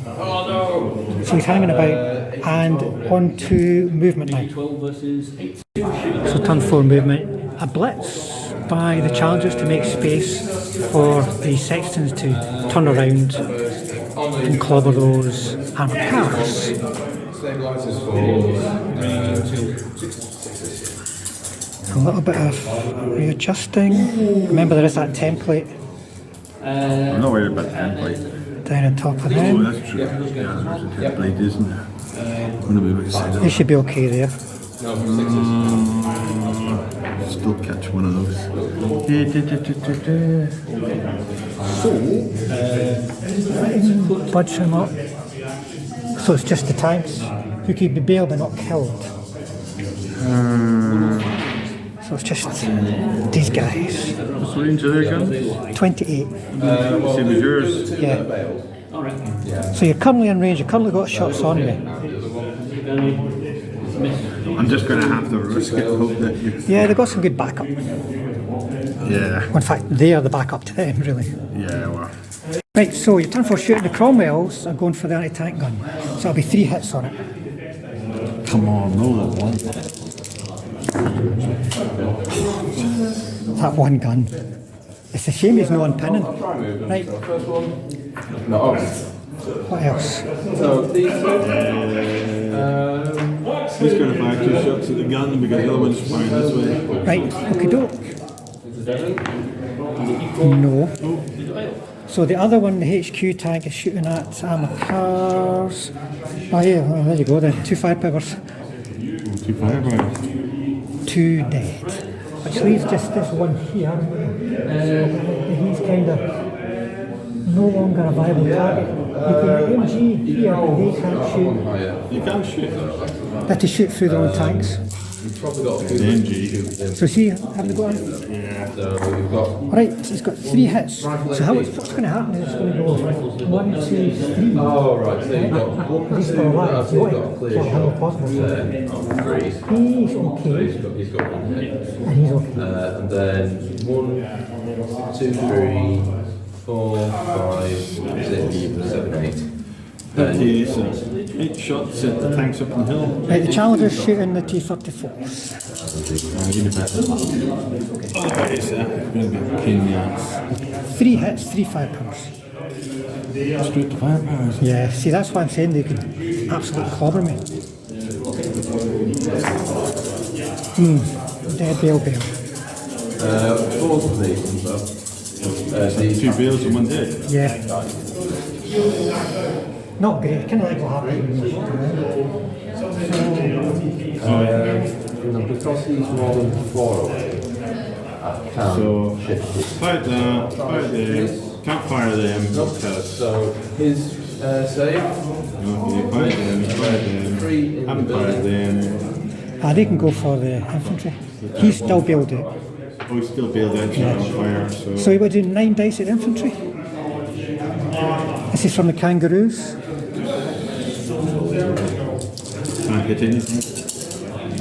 So he's hanging about, and on to movement now. 12 versus 8. So turn 4 movement. A blitz by the challengers to make space for the sextons to turn around and clobber those armor cars. Stabilizers for A little bit of readjusting. Remember there is that template I'm not worried about the template. down on top of Oh, them. that's true. Yeah, there's a template, isn't there? I'm going to move outside of They should be okay there. Still catch one of those. So Budge him up. So it's just the tanks who could be bailed but not killed. So it's just these guys. What's the range of their gun? 28. Same as yours. Yeah. So you're currently in range, you've currently got shots on me. I'm just going to have to risk it and hope that you... Yeah, they've got some good backup. Yeah. In fact, they are the backup to them, really. Yeah, well. Right, so your turn for shooting the Cromwells are going for the anti-tank gun. So it'll be 3 hits on it. Come on, no, that one. That one gun. It's a shame he's not unpinning. Right. No. What else? So these two. He's going to fire 2 shots at the gun because the other one's firing this way. Right, okie doke. No. So the other one, the HQ tank, is shooting at armoured cars. Oh yeah, well, there you go then. 2 firepowers. 2 firefighters. 2 dead. Which leaves just this one here. He's kind of no longer a viable target. You can MG here, but they can't shoot. You can't shoot. They have to shoot through their own tanks. The MG. So see, have they got him? Yeah. So we've got. Right, he's got 3 hits. So what's going to happen is it's going to go 1, 2, 3. Oh right, so you've got one, He's two, still alive. so you've got a clear Well, how shot. possible. Then 3. He's okay. He's got 1 hit. And he's okay. And then 1, 2, 3, 4, 5, 6, 7, 8. Okay, so 8 shots at the tanks up on the hill. Right, the Challenger's shooting the T-34. Give me that. Okay, so it's going to be a pain in the ass. 3 hits, 3 firepowers. Straight to firepowers. Yeah, see, that's why I'm saying they could absolutely clobber me. Dead bail. Both of these ones though. These 2 bales and 1 dead. Yeah. Not great, kind of like what happened. because he's more than 4 away, I can't So, shift it. fire that, fire them, can't fire them because... So his save. Okay, fire them, haven't fired them. They can go for the infantry. He's still bailed out. Oh, he's still bailed out, so on fire, so... So he would do 9 dice at infantry. This is from the Kangaroos. Can't hit anything.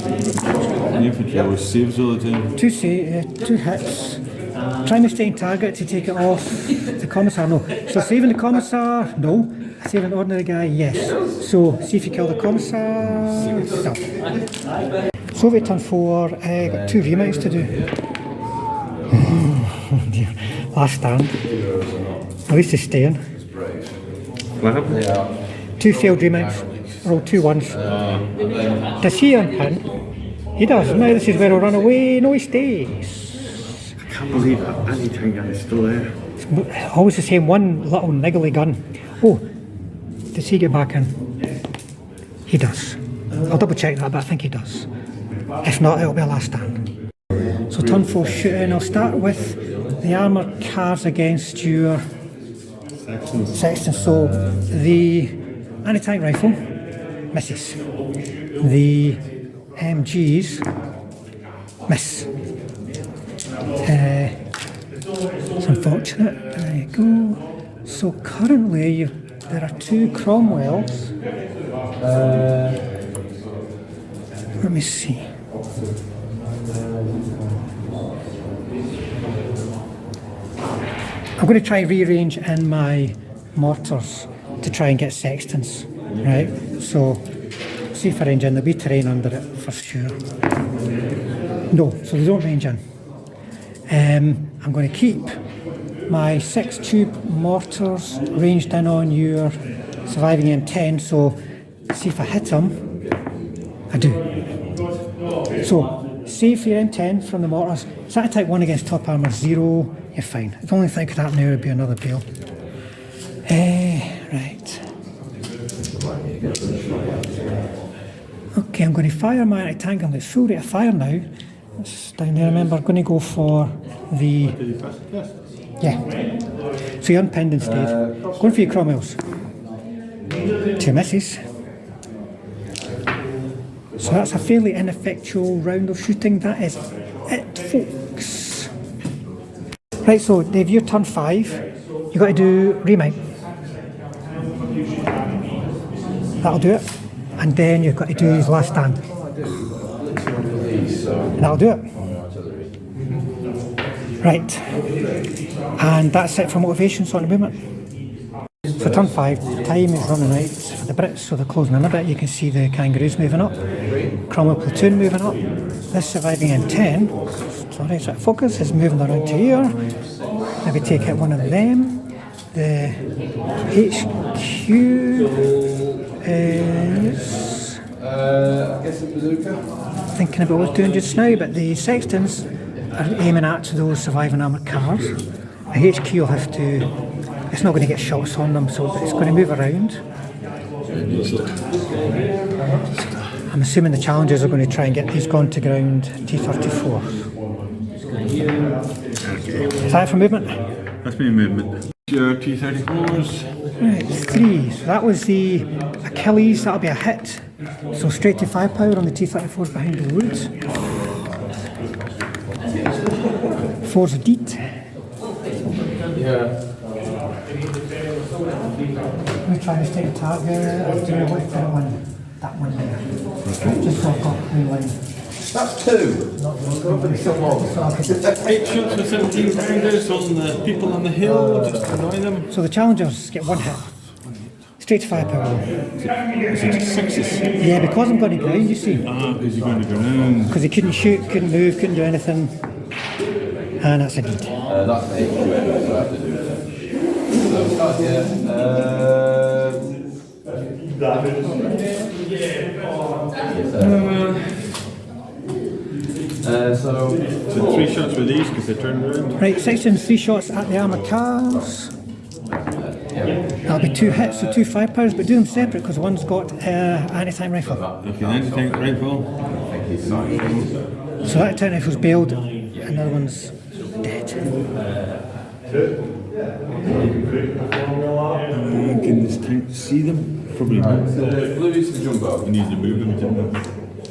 The infantry always saves all the time. 2 hits. Trying to stay in target to take it off the commissar, no. So saving the commissar, no. Saving the ordinary guy, yes. So see if you kill the commissar, no. Soviet turn 4, got 2 remounts to do. Oh dear. Last stand. At least he's staying. What happened? 2 failed remounts. Roll 2 ones. Does he unpin? He does. Now this is where he'll run away. No, he stays. I can't believe that anti-tank gun is still there. It's always the same one little niggly gun. Oh, does he get back in? He does. I'll double check that, but I think he does. If not, it'll be a last stand. So turn 4 shooting. I'll start with the armoured cars against your Sexton. So the anti-tank rifle misses. The MGs miss. It's unfortunate. There you go. So currently there are 2 Cromwells. Let me see. I'm going to try and rearrange in my mortars to try and get Sextons, right? So, see if I range in. There'll be terrain under it for sure. No, so they don't range in. I'm going to keep my 6 tube mortars ranged in on your surviving M10, so see if I hit them. I do. So, save for your M10 from the mortars. It's attack 1 against top armour 0. You're fine. The only thing that could happen here would be another bail. Right. Okay, I'm going to fire my anti-tank. I'm at full rate of fire now. It's down there. Remember, I'm going to go for the... Yeah. So you unpinned instead. Going for your Cromwells. 2 misses. So that's a fairly ineffectual round of shooting. That is it, folks. Right, so Dave, your turn 5. You've got to do remount. That'll do it. And then you've got to do his last stand. That'll do it. Right. And that's it for motivations on the movement. For turn 5, time is running out for the Brits, so they're closing in a bit. You can see the Kangaroos moving up. Cromwell platoon moving up. This surviving in 10. Sorry, so focus is moving around to here. Maybe take out one of them. The HQ is I guess a bazooka. thinking about what it's doing just now, but the Sextons are aiming at those surviving armoured cars. The HQ will have to, it's not going to get shots on them, so it's going to move around. I'm assuming the challengers are going to try and get these gone to ground T-34. Is that it for movement? That's me movement. Your T-34s. Right, 3. So that was the Achilles, that'll be a hit. So straight to firepower on the T-34s behind the woods. 4's a deet. Yeah. Let me try to take a target. I don't know what to put it on. That one there. Just so I've got the line. That's 2. Go for the some more. 8 shots with 17 pounders on the people on the hill, just annoy them. So the challengers get 1 hit. Straight to firepower. Is it just 6s? Yeah, because I'm going to ground, you see. Because you're going to go round. Because he couldn't shoot, couldn't move, couldn't do anything. And that's a deed. That's 8. So I have to do it. So start here. So 3 shots with these because they turned around. Right, section 3 shots at the armoured cars. That'll be 2 hits, so 2 firepowers, but do them separate because one's got anti-tank rifle. Okay, anti-tank rifle. So that tank rifle's bailed, and the other one's dead. Can this tank see them? Probably not. Bluey's the jumbo. We need to move them, didn't we?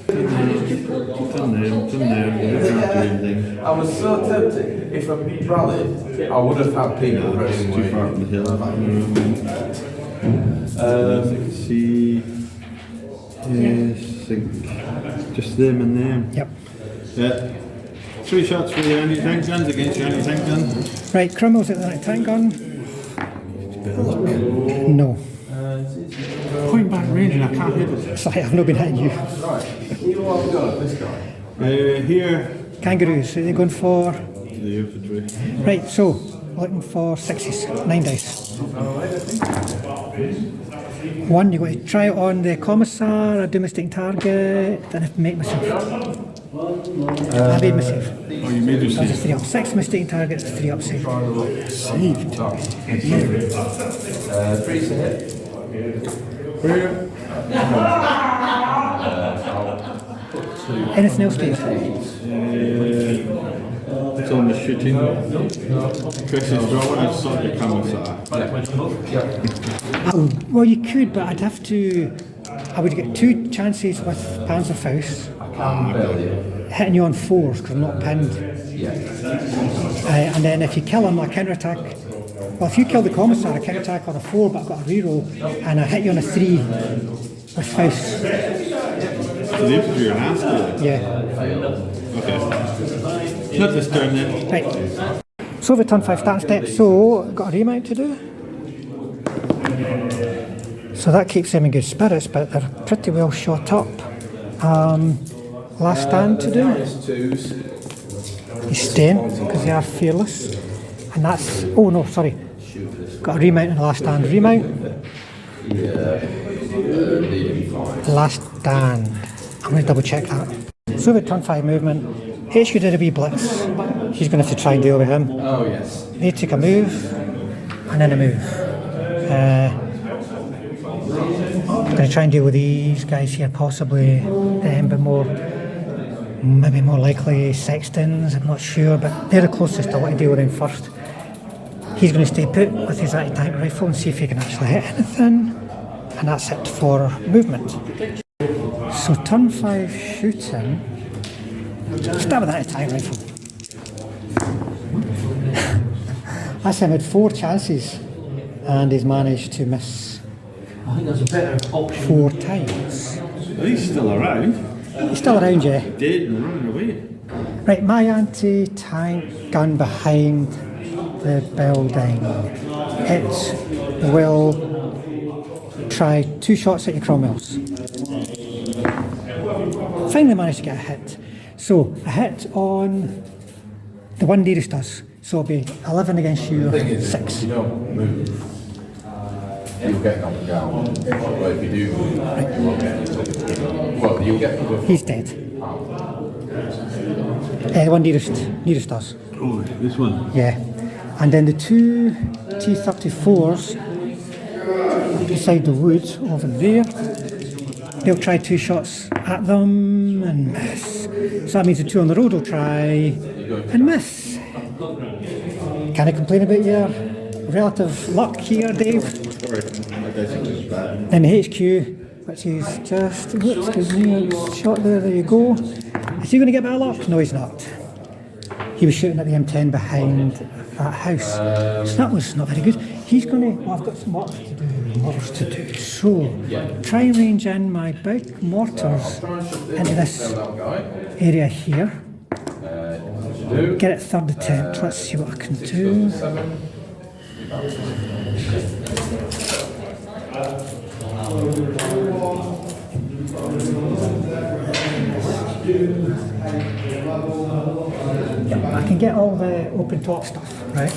Turn there, we don't have to do anything. I was so tempted. If I rallied, I would have had people running Too far from the hill. I can see. Yes, I think just them and them. Yep. Yeah. 3 shots for the anti-tank guns against your anti-tank gun. Right, Cromwell's at the anti-tank gun. No. Point back range and I can't hit it. Sorry, I've not been hitting you. You know what I've got? This guy. Here. Kangaroos, are they going for? The infantry. Right, so, looking for 6s, 9 dice. 1, you're going to try it on the commissar, a domestic target, then I have to make myself. I made myself. Oh, you made That's a yourself. 3 up. 6 mistaken targets, 3 up save. Saved. 3's a hit. Where? Anything else, Dave? It's on the shooting. Chris is drawing. I saw the commissar. Oh, well, you could, but I'd have to. I would get 2 chances with Panzerfaust hitting you on 4s because I'm not pinned. And then if you kill him, I counter-attack. Well, if you kill the commissar, I counter-attack on a 4, but I've got a reroll, and I hit you on a 3 with Faust. So the infantry are last there. Yeah. Okay. Not this turn then. Right. So the turn 5 start step. So got a remount to do. So that keeps them in good spirits, but they're pretty well shot up. Last stand to do. He's staying because they are fearless, and that's. Oh no, sorry. Got a remount and a last stand. Remount. Last stand. I'm going to double check that. So with turn 5 movement, HQ did a wee blitz. He's going to have to try and deal with him. Oh, yes. They took a move, and then a move. I'm going to try and deal with these guys here, possibly them, but maybe more likely Sextons, I'm not sure, but they're the closest. I want to deal with them first. He's going to stay put with his anti-tank rifle and see if he can actually hit anything. And that's it for movement. So turn 5 shooting. Start with that anti-tank rifle. That's him had 4 chances and he's managed to miss I think that's a better option. 4 times. He's still around. He's still around, yeah. Dead and running away. Right, my anti-tank gun behind the building. It will try 2 shots at your Cromwells. Finally managed to get a hit. So a hit on the one nearest us. So it'll be 11 against you, The thing is, 6. if you don't move, you'll get knocked down. But if you do move, you won't get knocked. Well, you'll get knocked. He's dead. The one nearest us. Oh, this one. Yeah. And then the 2 T-34s beside the wood over there, they'll try 2 shots at them and miss. So that means the 2 on the road will try and miss. Can I complain about your relative luck here, Dave? In the HQ, which is just, excuse me, shot there you go. Is he going to get a bit of luck? No, he's not. He was shooting at the M10 behind that house. So that was not very good. He's going to, well, I've got some mortars to do. So, try and range in my big mortars into this area here. Get it 3rd attempt. Let's see what I can do. I can get all the open top stuff, right?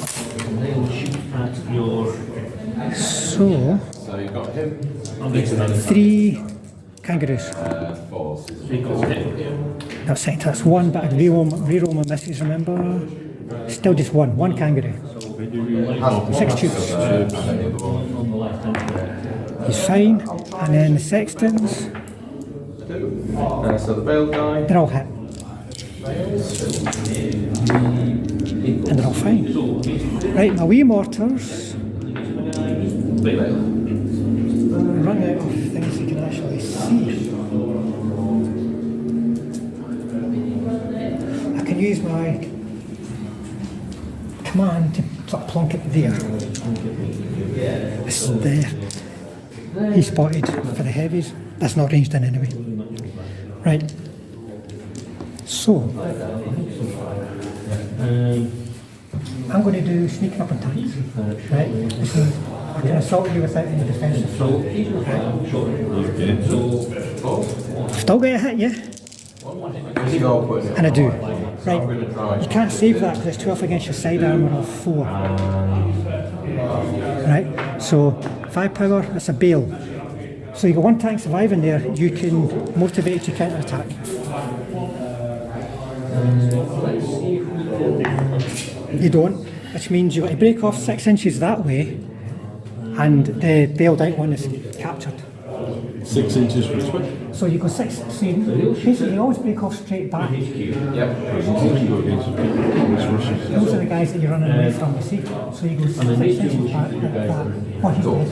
So, you've got him. 3 kangaroos. That's it, that's 1, but I'd reroll my misses, remember? Still just 1 kangaroo. 6 tubes. He's fine. And then the sextons, So the bail guy. they're all hit. And they're all fine. Right, my wee mortars run out of things you can actually see. I can use my command to sort of plonk it there. It's there. He's spotted for the heavies. That's not ranged in anyway. Right. So, I'm going to do sneaking up on tanks. Right? This means I can assault you without any defensive throw. Still get a hit, yeah? And I do. Right. You can't save that because it's 12 against your side armour of 4. Right? So, 5 power, that's a bail. So you got 1 tank surviving there, you can motivate to counter attack. You don't, which means you've got to break off 6 inches that way, and the bailed out one is captured. 6 inches which way? So you go 6, so you basically always break off straight back. Those are the guys that you're running away from, you see. So you go 6 inches back like that. Oh, he's dead.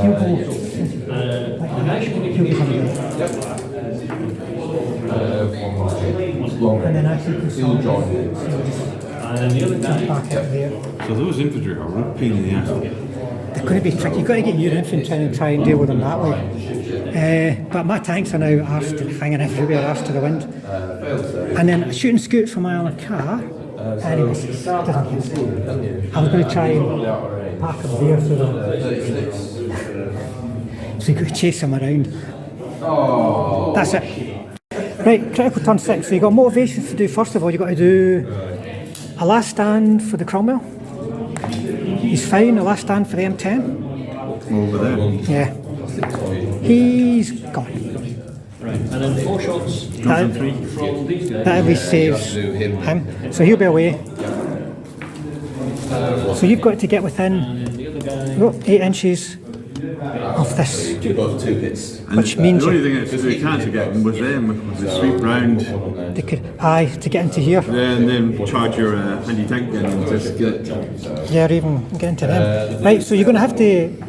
He'll go 6 inches like that. He'll be coming down. And then actually go some And the other guy, back out there. So those infantry are a real pain in the ass. They're going to be tricky. You've got to get your infantry and try and deal with them that way. But my tanks are now hanging everywhere, arse to the wind. And then a shooting scoot from my other car. Anyways, doesn't hit. I was going to try and park them there so you could chase them around. That's it. Right, critical turn 6. So you've got motivations to do. First of all, you've got to do a last stand for the Cromwell. He's fine, a last stand for the M10. Over there. Yeah. He's gone. and then 4 shots That, from these guys. that at least saves him. So he'll be away. So you've got to get within And the other guy, 8 inches of this. You've got 2 hits. And Which means the only thing that we can't get was them, was the sweep round, They could, to get into here. then charge your anti-tank gun and just get it. Yeah, or even get into them. Right, so you're going to have to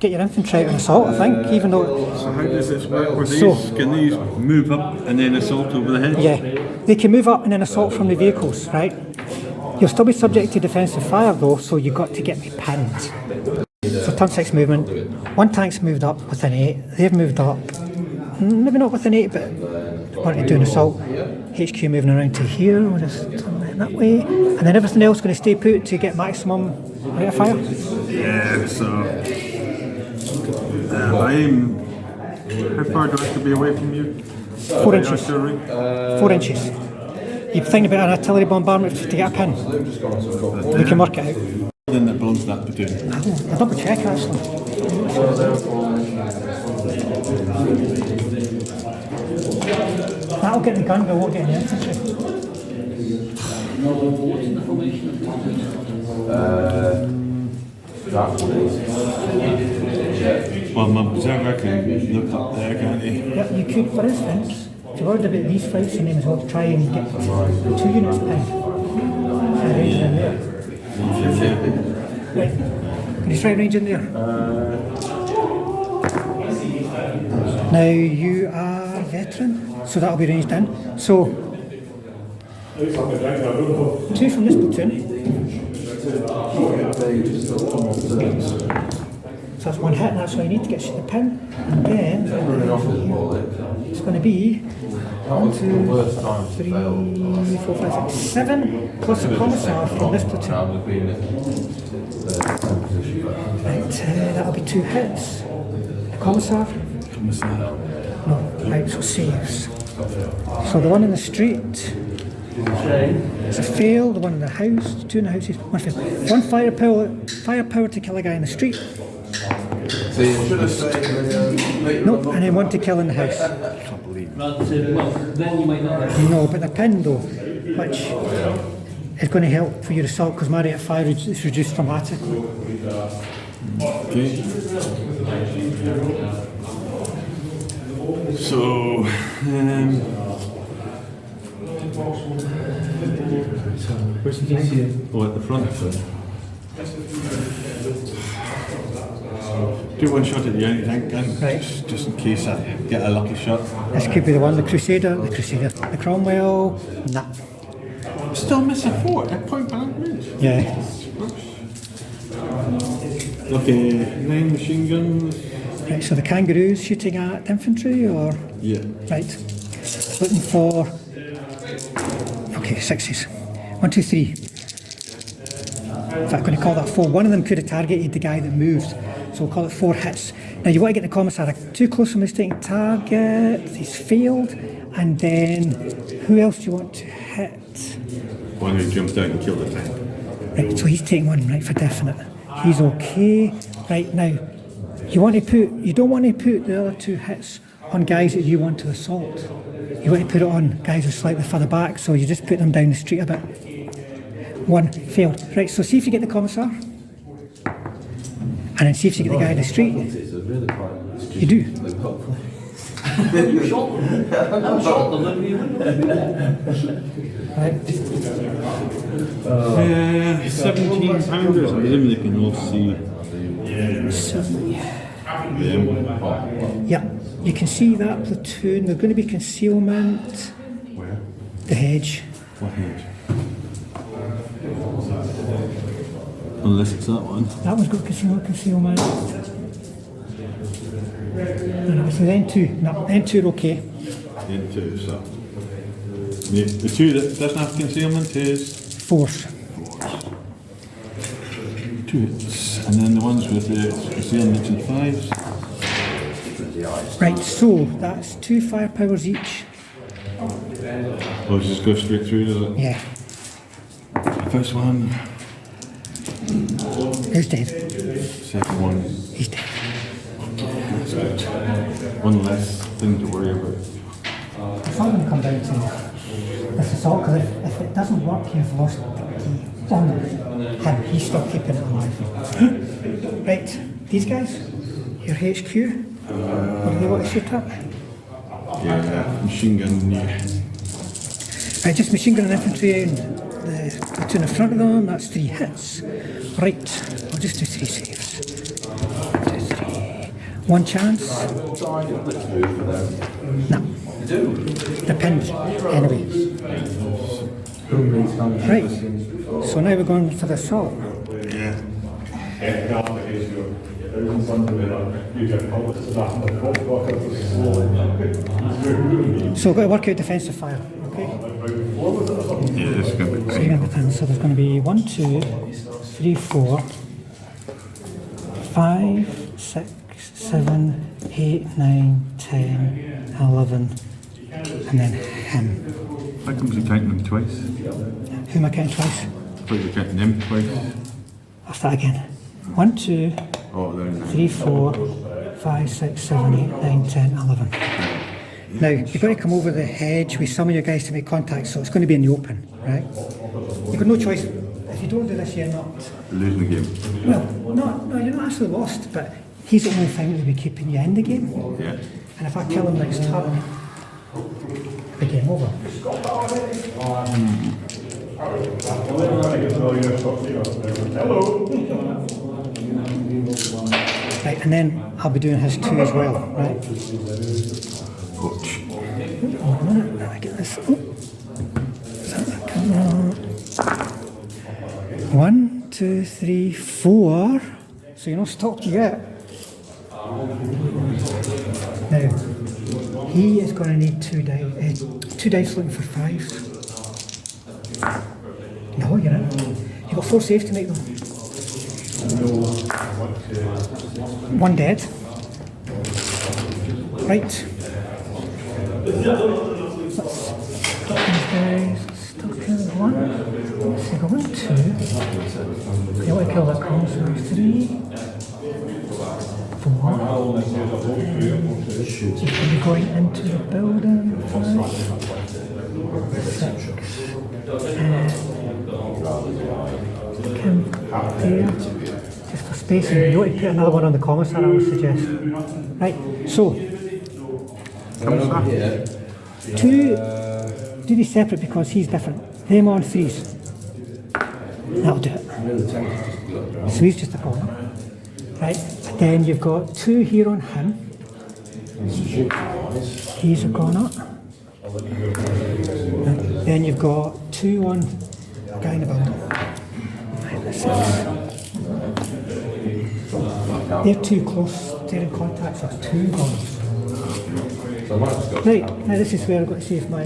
get your infantry out and assault, I think, even though... So how does this work with So- these? Can these move up and then assault over the head? Yeah, they can move up and then assault from the vehicles, right? You'll still be subject to defensive fire though, so you've got to get me pinned. So turn 6 movement, one tank's moved up with an 8, they've moved up, maybe not with an 8, but want to do an assault. HQ moving around to here, we'll just turn that way, and then everything else going to stay put to get maximum rate of fire. Yeah, so I'm. How far do I have to be away from you? 4 inches. Artillery? 4 inches. You're thinking about an artillery bombardment to get a pin. We can work it out. Then that belongs to that platoon. I'll double check actually. That'll get the gun, but won't get the infantry. Well, my observer can look up there, can't he? Yep, you could, for instance, if you're worried about these flights and as well, to try and get 2 units pinned. Range in there. Right. Can you try range in there? Now you are veteran, so that'll be ranged in. So 2 from this platoon. So that's 1 hit, and that's all you need to get the pin. And then it's going to be 1, 2, 3, 4, 5, 6, 7 plus a commissar from this platoon. Right, that'll be 2 hits. A commissar? No, right, so saves. So the one in the street is a fail, the one in the house, 2 in the houses, 1 fail. 1 firepower to kill a guy in the street. So you should have said... No, and then 1 to kill in the house. Well, then you might not have. No, but the pin though, which is going to help for your assault because my rate of fire is reduced dramatically. Okay. So, Where's the game? oh, at the front. Do 1 shot at the anti-tank gun, Right. just in case I get a lucky shot. This could be the one, the Crusader, the Cromwell, nah. Still miss a 4 at point blank range. Yeah. Okay, 9 machine guns. Right, so the Kangaroos shooting at infantry or? Yeah. Right. Looking for, okay, 6s. 1, 2, 3. In fact, I'm going to call that 4. One of them could have targeted the guy that moved, so we'll call it 4 hits. Now you want to get the commissar too close to mistaken target, he's failed, and then who else do you want to hit? One who jumps down and kills the tank. Right, so he's taking 1, right, for definite. He's okay. Right, now, you don't want to put the other 2 hits on guys that you want to assault. You want to put it on guys who are slightly further back, so you just put them down the street a bit. 1 failed. Right, so see if you get the commissar. And then see if you get the guy in the street. You do. You shot them. I'm shot them. Then you Right. 17 pounders. I presume they can all see So, them. yeah, you can see that platoon. There's going to be concealment. Where? The hedge. What hedge? Unless it's that one. That one's got concealment. No, so then 2. No, then 2 are okay. Then 2, so. The 2 that doesn't have concealment is 4s. 2 hits. And then the ones with the concealment and 5s. Right, so that's 2 firepowers each. Oh, just go straight through, does it? Yeah, First one, he's dead. second one. He's dead. That's good. One less thing to worry about. It's not going to come down to this assault, because if it doesn't work, you've lost the key on him. He's still keeping it alive. Right, these guys, your HQ? What do they want to shoot at? Yeah, machine gun, yeah. Right, just machine gun and infantry and the platoon in front of them, that's 3 hits. Right, I'll just do 3 saves. 1, 2, 3. One chance? No. Depends. Anyway. Right, so now we're going for the assault. Yeah. So we've got to work out defensive fire, okay? Yeah, this is going to be So great. you're going to put in, so there's going to be 1, 2, 3, 4, 5, 6, 7, 8, 9, 10, 11, and then him. How comes you counting them twice? Who am I counting twice? I thought you were counting them twice. I'll start again. 1, 2, Oh, there you 3, 4, 5, 6, 7, 8, 9, 10, 11. Now, you've got to come over the hedge with some of your guys to make contact, so it's going to be in the open, right? You've got no choice. If you don't do this, you're not... losing the game. Well, no, you're not actually lost, but he's the only thing that will be keeping you in the game. Yeah. And if I kill him next turn, the game over. Right, and then I'll be doing his 2 as well, right? Watch. Hold on a minute, let me get this. Oh. Is that the camera? 1, 2, 3, 4. So you're not stopped yet. Now, he is going to need 2 dice. 2 dice looking for 5s. No, you're not. You've got 4 saves to make them. 1 dead. Right. Let's stop these guys. Stop killing 1. Let's see, go 1, 2. You want to kill that column, so 3, 4. You can be going into the building. 5, 6. Kim there. Just for spacing. You want to put another one on the commissar, I would suggest. Right, so. 2, do these separate because he's different. Them on 3s. That'll do it. So he's just a corner. Right, then you've got 2 here on him. He's a corner. Then you've got 2 on the guy in the building. They're too close, they're in contact, so it's 2 guns. Right, now this is where I've got to see if my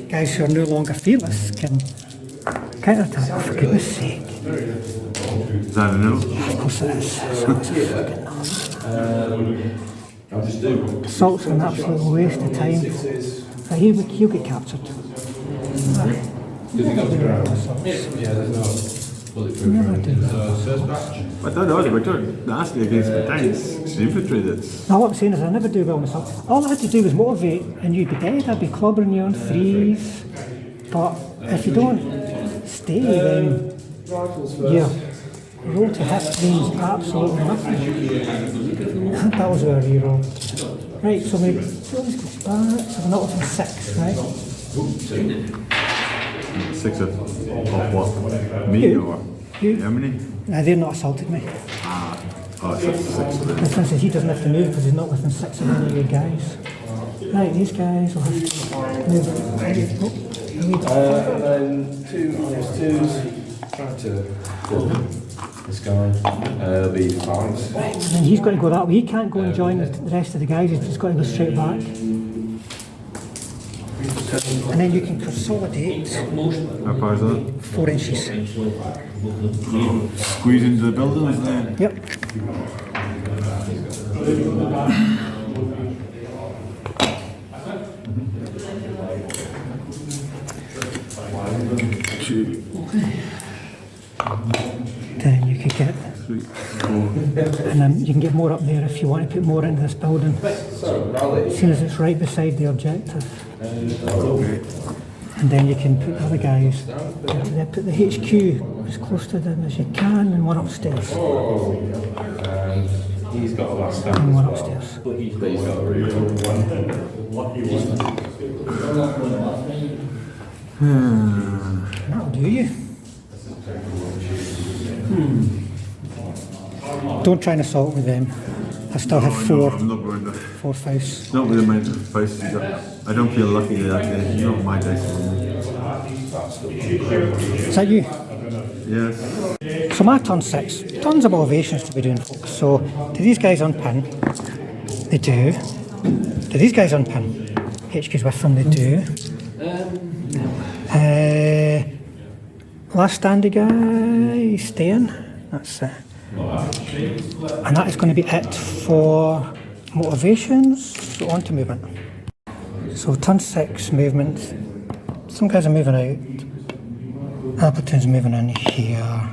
guys who are no longer fearless can counter-attack. Oh, for goodness sake. Is that a no? Of course it is. So it's fucking nasty. Assault's an absolute waste of time. So he'll get captured. Never do that. I don't know, we're doing nasty against the tanks. It's the infantry that's... Now what I'm saying is I never do well myself. All I had to do was motivate and you'd be dead. I'd be clobbering you on 3s. But if you don't stay, then your roll to hit means absolutely nothing. That was our reroll. Right, so maybe let's go back. So we're not within 6, right? 6 of what? Me You. or You. Germany? Nah, they've not assaulted me. Oh, it's 6 of them. For instance, he doesn't have to move because he's not within 6 of any of your guys. Right, these guys will have to move. And then 2 minus 2s, trying to kill this guy, there'll be 5s. Right, and then he's got to go that way. He can't go and join the rest of the guys, he's just got to go straight back. And then you can consolidate How far is that? 4 inches. Squeeze into the buildings then? Yep. Then you could get, and then you can get more up there if you want to put more into this building, seeing as it's right beside the objective. And then you can put the other guys, put the HQ as close to them as you can, and one upstairs. He's got a last stand. And as one well. upstairs. But he's But he's got a real That'll do you. Don't try and assault with them. I still have I'm not going to. four faces. Not with the amount of faces you got. I don't feel lucky that day. Not my dice. Is that you? Yes. So my turn 6. Tons of motivations to be doing, folks. So do these guys unpin? They do. Do these guys unpin? HQ's with them, they do. Last standing guy, staying. That's it. And that is going to be it for motivations. So on to movement. So turn 6, movement. Some guys are moving out. Appleton's moving in here.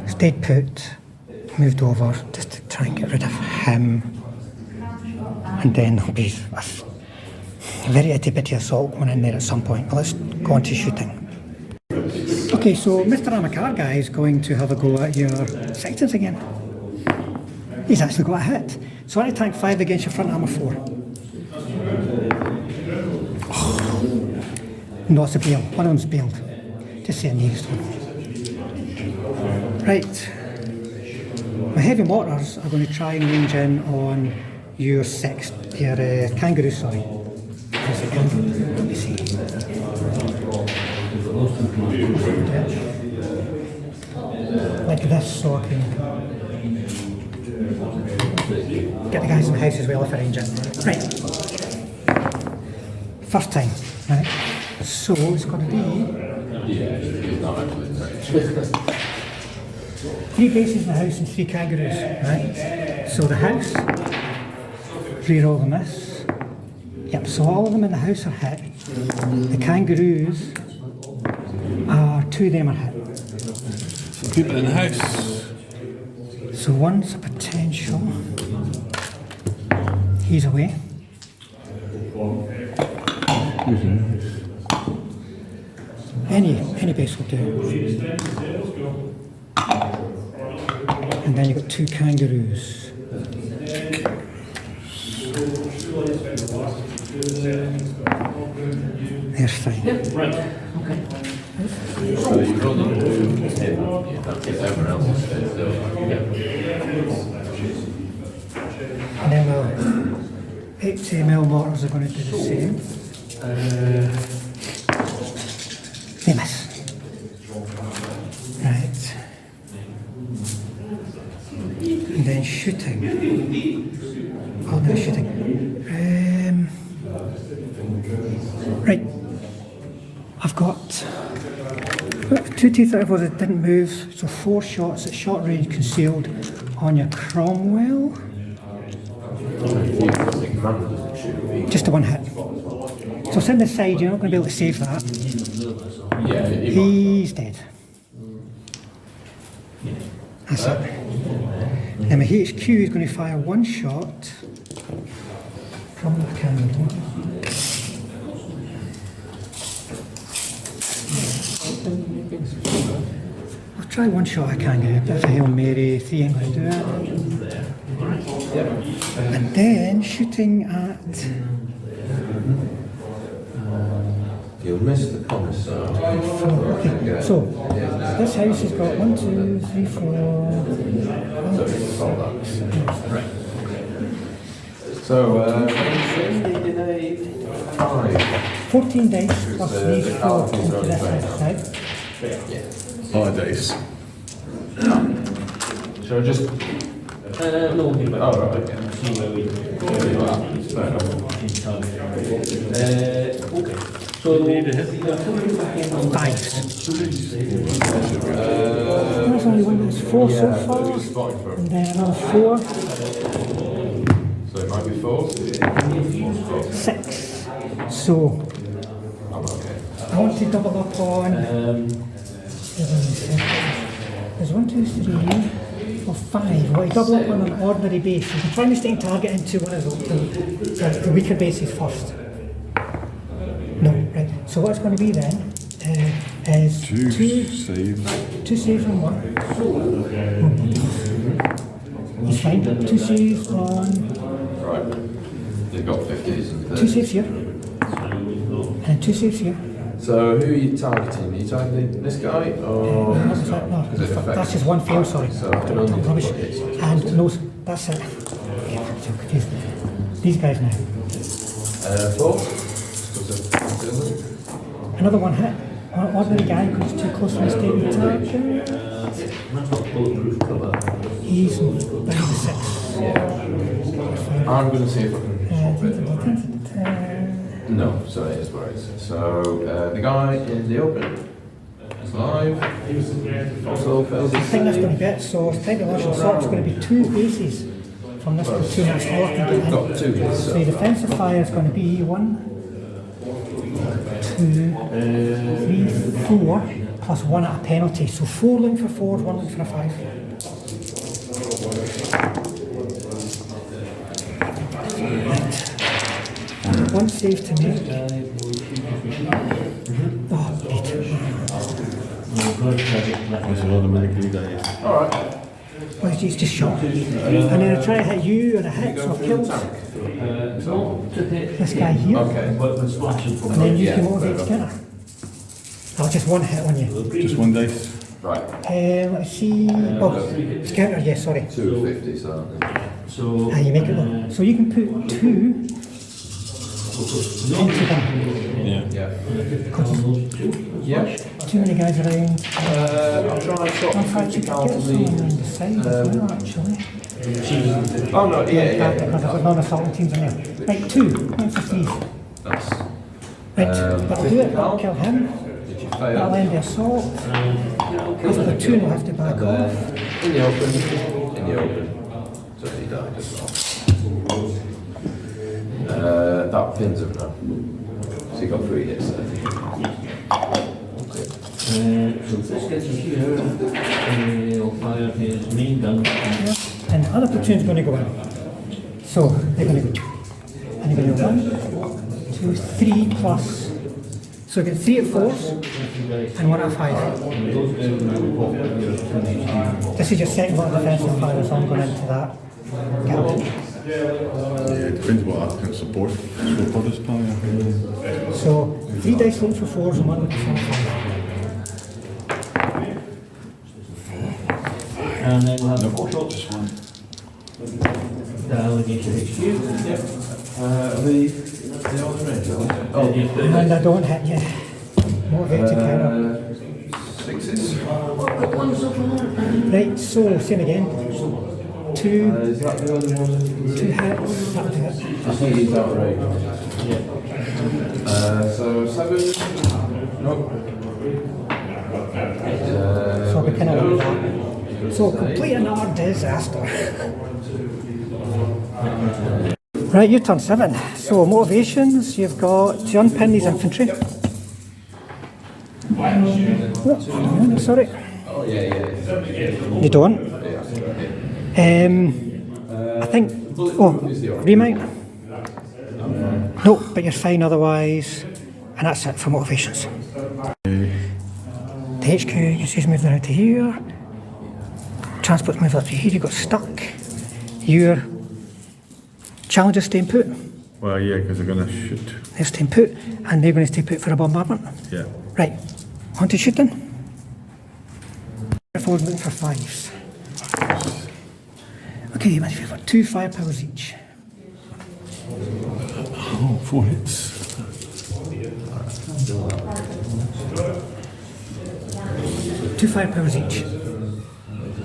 Stayed put, moved over just to try and get rid of him. And then there'll be a very itty-bitty assault going in there at some point. But let's go on to shooting. Okay, so Mr. Amakar guy is going to have a go at your sectors again. He's actually got a hit. So anti-tank 5 against your front armour 4. Oh. No, it's a bail. One of them's bailed. Just say the nearest one. Right. My heavy mortars are going to try and range in on your kangaroo, sorry. Where's the kangaroo? Let me see. Like this, so I can get the guys in the house as well if I range in. Right. First time, right? So it's going to be 3 bases in the house and 3 kangaroos, right? So the house, re-roll the miss. Yep, so all of them in the house are hit. The kangaroos are 2 of them are hit. People in the house. So one's a potential. He's away. Any base will do. And then you've got 2 kangaroos. They're fine. right. Okay. So you've got to do everyone else is And then 8mm mortars are going to do the same. They miss. Right. And then shooting. Oh, no, shooting. Right. I've got 2 T-34s that didn't move, so 4 shots at short range concealed on your Cromwell. Just the 1 hit. So it's in the side, you're not going to be able to save that. Yeah, He's dead. That's it. Then my HQ is going to fire 1 shot from the candle. I'll try 1 shot I can get, a bit of a Hail Mary, 3 ain't going to do it. And then shooting at... You'll miss the commissar. Okay, so this house has got 1, 2, 3, 4... So, did a 5. 14 dice plus these 4 into this side. 5 days. Shall I just... No, we'll get back. Oh, right, okay. See where we Fair enough. okay. So we need to hit Fives. There's only one that's 4 so far, and then another 4, So it might be 4. 6. So I want to double up on. There's 1, 2, 3, 4, 5. I want to double up on an ordinary base. You can try and stay target into one of the weaker bases first. No, right. So what's going to be then? is Two two saves. saves on one. He's fine. 2 saves on Right. You've got 50s and 30s. 2 saves here. And 2 saves here. So who are you targeting? Are you targeting this guy or No, this guy? no, Is it that's effective? just one fail, sorry. So I can only Rubbish. okay, so And no, that's it. So confused. These guys now. 4. Another one hit. An ordinary guy goes too close to the stable target. That's not bulletproof cover. He's down to 6. I'm going to see if I can swap it. No, so it is where it is. So the guy in the open is live. Also failed I his think that's save. going to be it. So technological assault's going to be 2 bases from this platoon that's all I can get in. Got 2 hits. So the defensive fire is going to be 1, 2, 3, 4, plus 1 at a penalty. So 4 looking for 4s, 1 looking for a 5. One save to make. Oh, beat. There's a lot of military guys. Alright. Well, he's just shot. And then I try to hit you and I hit, so I've killed this guy here. Okay. And then you can motivate to counter. Oh, just one hit on you. Just one dice. Right. Let's see. Oh, it's counter, yes, sorry. 250, so. So, You make it though. So you can put 2 into them. Yeah. Yeah. Because Yeah. too many guys around. I'll try and swap In fact, you could get someone around the side as well, actually. Oh no, yeah. Because I've got non-assaulting teams in there. Right, 2. What's the 3? That's. Right, that'll do it. That'll kill him. Did you That'll fail? end the assault. This platoon will have to back off. In the open. In the open. So he died as well. That pins him now. So you got 3 hits there. so this gets us here. He'll fire his main gun. And the other platoon's going to go in. So they're going to go 2. And they're going to go 1, 2, 3 plus. So we get 3 at 4s and 1 at 5. This is your second lot of defensive fire, so I'm going into that gap. Yeah, it depends what I can support. Support this plan, yeah. So 3 dice rolls for 4s and 1 for 5. And then we'll have 4 shots. Just one. Down against your HQ. The other range, And I don't hit you. Motivate to counter. 6s. Right, so same again. 2 Is that the only one? 2 hits. That'll do it. I think he's out of range. So 7. Nope. So we kind of like that. So complete another disaster. Right, you turn 7. So motivations, you've got to unpin these infantry. Oh, sorry. Oh, yeah. You don't. I think. Oh, remount. No, but you're fine otherwise. And that's it for motivations. The HQ, you can see, is moving out to here. Transport's moving up to here. You got stuck. Your challenges staying put. Well, yeah, because they're going to shoot. They're staying put, and they're going to stay put for a bombardment. Yeah. Right, on to shooting. Four's looking for 5s. Okay, you might for 2 firepowers each. Oh, 4 hits. 2 firepowers each.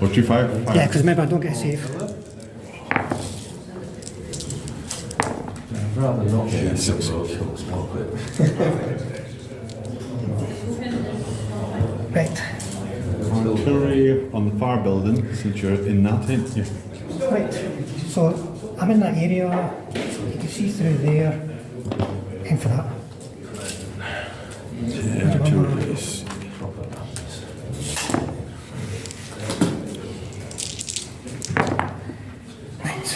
Or 2 5? Yeah, because remember, I don't get a save. I'd rather not Yeah, shoot 6. small clip. Right, Artillery on the far building, since you're in that tent. Yeah. right. So I'm in that area. You can see through there. Aim for that. Yeah, artillery is. Right. Right.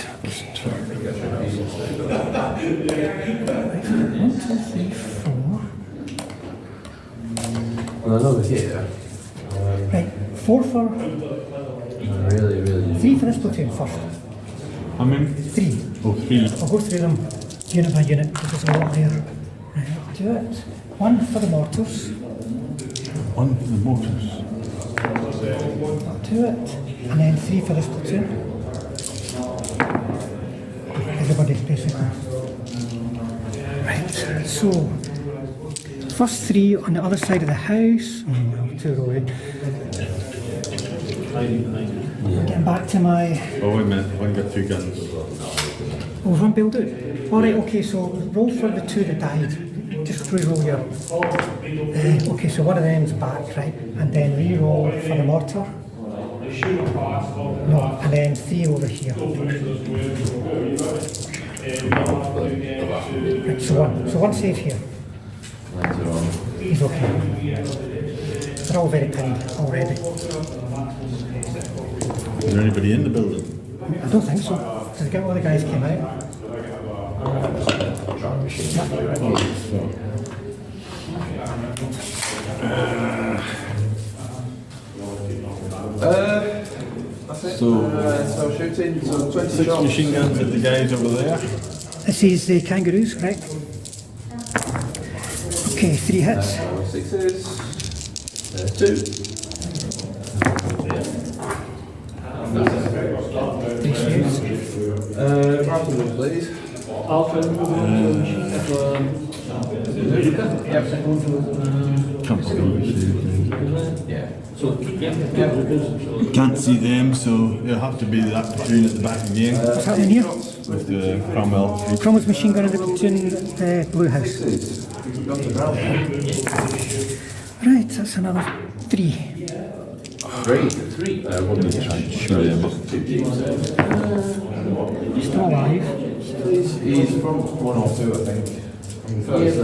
1, 2, 3, 4. And then over here, Right, 4 for, really. 3 for this platoon first. How many? 3. Oh, 3. I'll go through them unit by unit because there's a lot there. Right, I'll do it. 1 for the mortars. 1 for the motors. I'll do it. And then 3 for this platoon. Everybody basically. Right, so first 3 on the other side of the house. Too away. Getting back to my. Oh, wait a minute. One got 2 guns. Oh, one build out. Alright, okay, so roll for the 2 that died. Just re-roll your. Okay, so one of them's back, right? And then re-roll for the mortar. No, and then 3 over here. Right, so 1. So 1 save here. He's okay. They're all very pinned already. Is there anybody in the building? I don't think so. Because all the guys came out. That's it. So shooting, so 20 6 shots. machine guns at the guys over there. This is the kangaroos, correct? Okay, 3 hits. 6s. 2. 3 saves. Rifleman, please. Alpha, machine gun. Yep. Can't Yeah. So, yeah. Can't see them, so it'll have to be that platoon at the back again What's happening here? with the Cromwell. Cromwell's machine gun in the platoon, blue house. 6s. Got the ground. Right, that's another 3. 3. We'll need to try and shoot them up. Still alive. He's from 1 or 2, I think. He's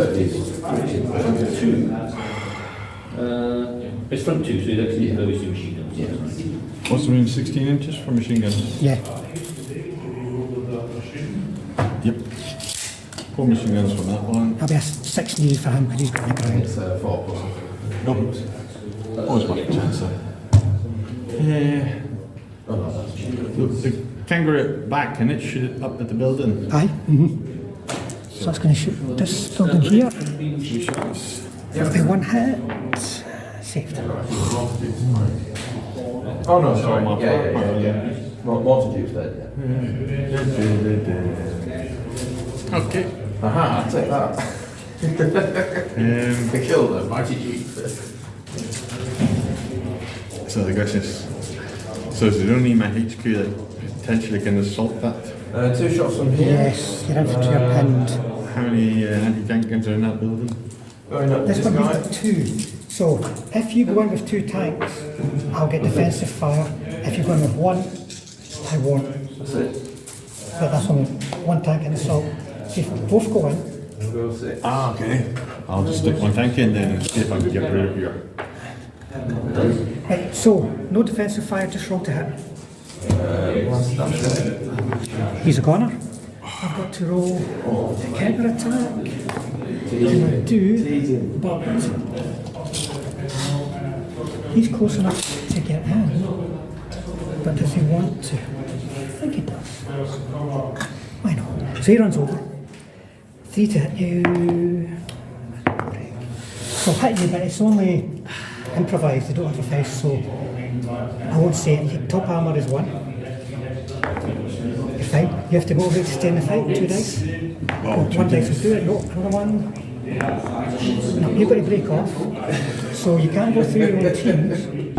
2. It's front 2, so that's the those 2 machine guns. What's the mean, 16 inches for machine guns? Yeah. Yep. 4 machine guns from that one. That'll be a 6 needed for him because he's got on the ground. It's 4 plus. Nope. Always worth a chance though. Yeah. Look, the kangaroo at back, can it shoot it up at the building? Aye. So that's going to shoot this building here. 3 shots. That'll be 1 hit. Saved. Oh no, sorry. Yeah. Montague's dead, yeah. Okay. Aha, I'll take that. They killed them, Montague. So the question is, so is there only my HQ that potentially can assault that? 2 shots from here. Yes, your infantry are pinned. How many anti-tank guns are in that building? Going up This this one guy. you've got 2. So if you go in with 2 tanks, I'll get defensive fire. If you go in with 1, I won't. That's it. But that's only 1 tank in assault. So if both go in, We'll go 6. Ah, okay. I'll just stick 1 tank in then and see if I can get rid of your. right, so no defensive fire, just roll to hit. That's it. He's a goner. I've got to roll to counter attack. And I do, but he's close enough to get in. But does he want to? I think he does. Why not? So he runs over. 3 to hit you. So I'll hit you, but it's only improvised. They don't have a face, so I won't say it. Your top armour is 1. You're fine. You have to motivate to stay in the fight. 2 dice. Oh, 1 dice will do it. No, another 1. No, you've got to break off. So you can't go through your own teams. And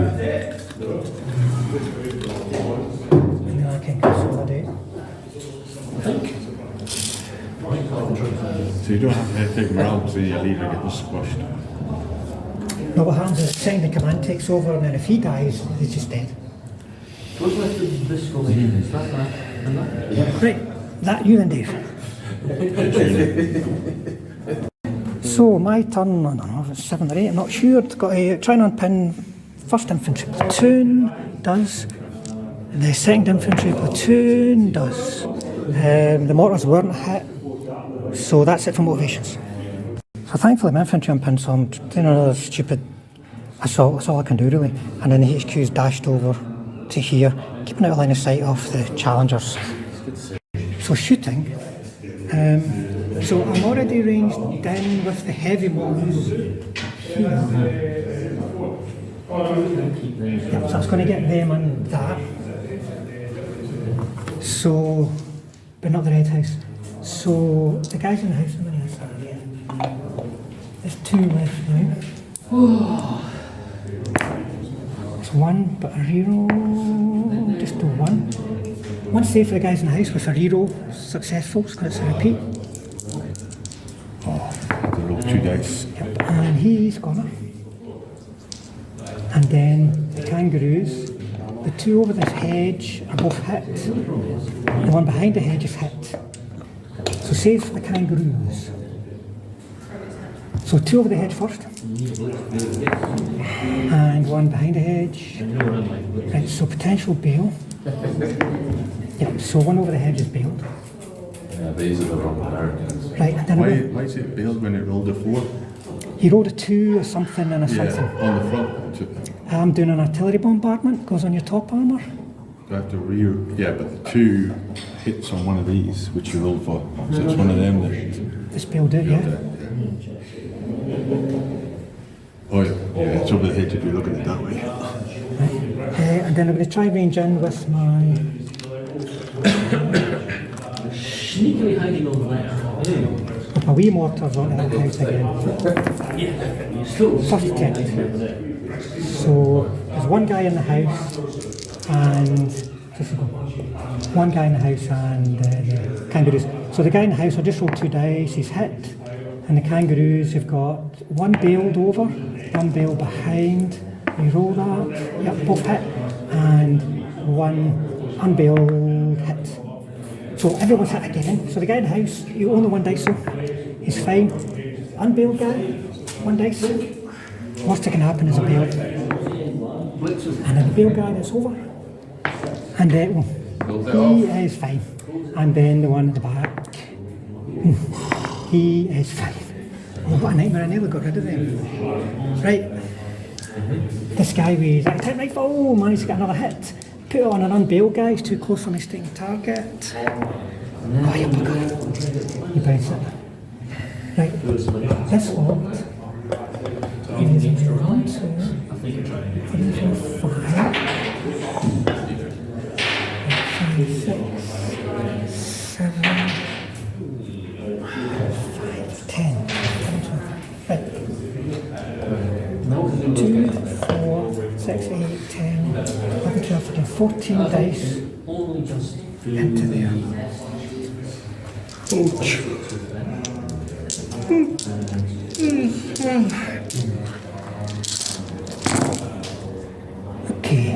then I can consolidate. I think. So you don't have to take them around so your leader gets squashed. No, what happens is second in command takes over, and then if he dies, he's just dead. What's left of this formation? Is that and that? Right, that you then, Dave. So my turn, I don't know, if it's 7 or 8, I'm not sure. It's got a try and unpin 1st infantry platoon, does. The 2nd infantry platoon does. The mortars weren't hit, so that's it for motivations. So thankfully my infantry unpinned, so I'm doing another stupid That's all I can do really. And then the HQ's dashed over to here, keeping out of line of sight of the challengers. So shooting. So I'm already ranged in with the heavy ones here. Yep, so I was going to get them and that. So, but not the red house. So the guys in the house, how many is that again? There's 2 left now. It's 1, but a reroll. Just do 1. 1 save for the guys in the house with a reroll. Successful, it's because it's a repeat. Oh, I have to roll 2 dice. Yep, and he's gonna. And then the kangaroos. The 2 over this hedge are both hit. The one behind the hedge is hit. So saves for the kangaroos. So 2 over the hedge first. And 1 behind the hedge. Right, so potential bail. Yep, so 1 over the hedge is bailed. Yeah, these are the wrong Americans. Right, and then Why is it bailed when it rolled a 4? he rolled a 2, a something, and a something. On the front. I'm doing an artillery bombardment, goes on your top armour. I have to yeah, but the 2 hits on one of these, which you rolled for. So it's one of them that. It's bailed out, yeah. Oh yeah, it's over the hedge if you look at it that way. Right. And then I'm going to try range in with my Sneakily hiding over there. my wee mortars onto that house again. First attempt. So there's 1 guy in the house and one guy in the house and the kangaroos. So the guy in the house, I just rolled 2 dice, he's hit. And the kangaroos have got 1 bailed over, 1 bailed behind. You roll that, yep, both hit. And 1 unbailed hit. So everyone's hit again. So the guy in the house, you only 1 dice, so he's fine. Unbailed guy, 1 dice. Worst that can happen is a bail. And then the bail guy that's over. And well, he is fine. And then the one at the back, he is fine. Oh, what a nightmare, I nearly got rid of them. Right. This guy with that attack rifle, oh, managed to get another hit. Put it on an unbailed guy, he's too close for my sticking target. Oh, you bugger. He bites it. Right. This one. Is 1, 2, 3, 4, 5, 6, 7, 5, 10. Right. 2, 4, 6, 8, 10, 11, 12, 13, 14 dice into there. Ouch. Okay,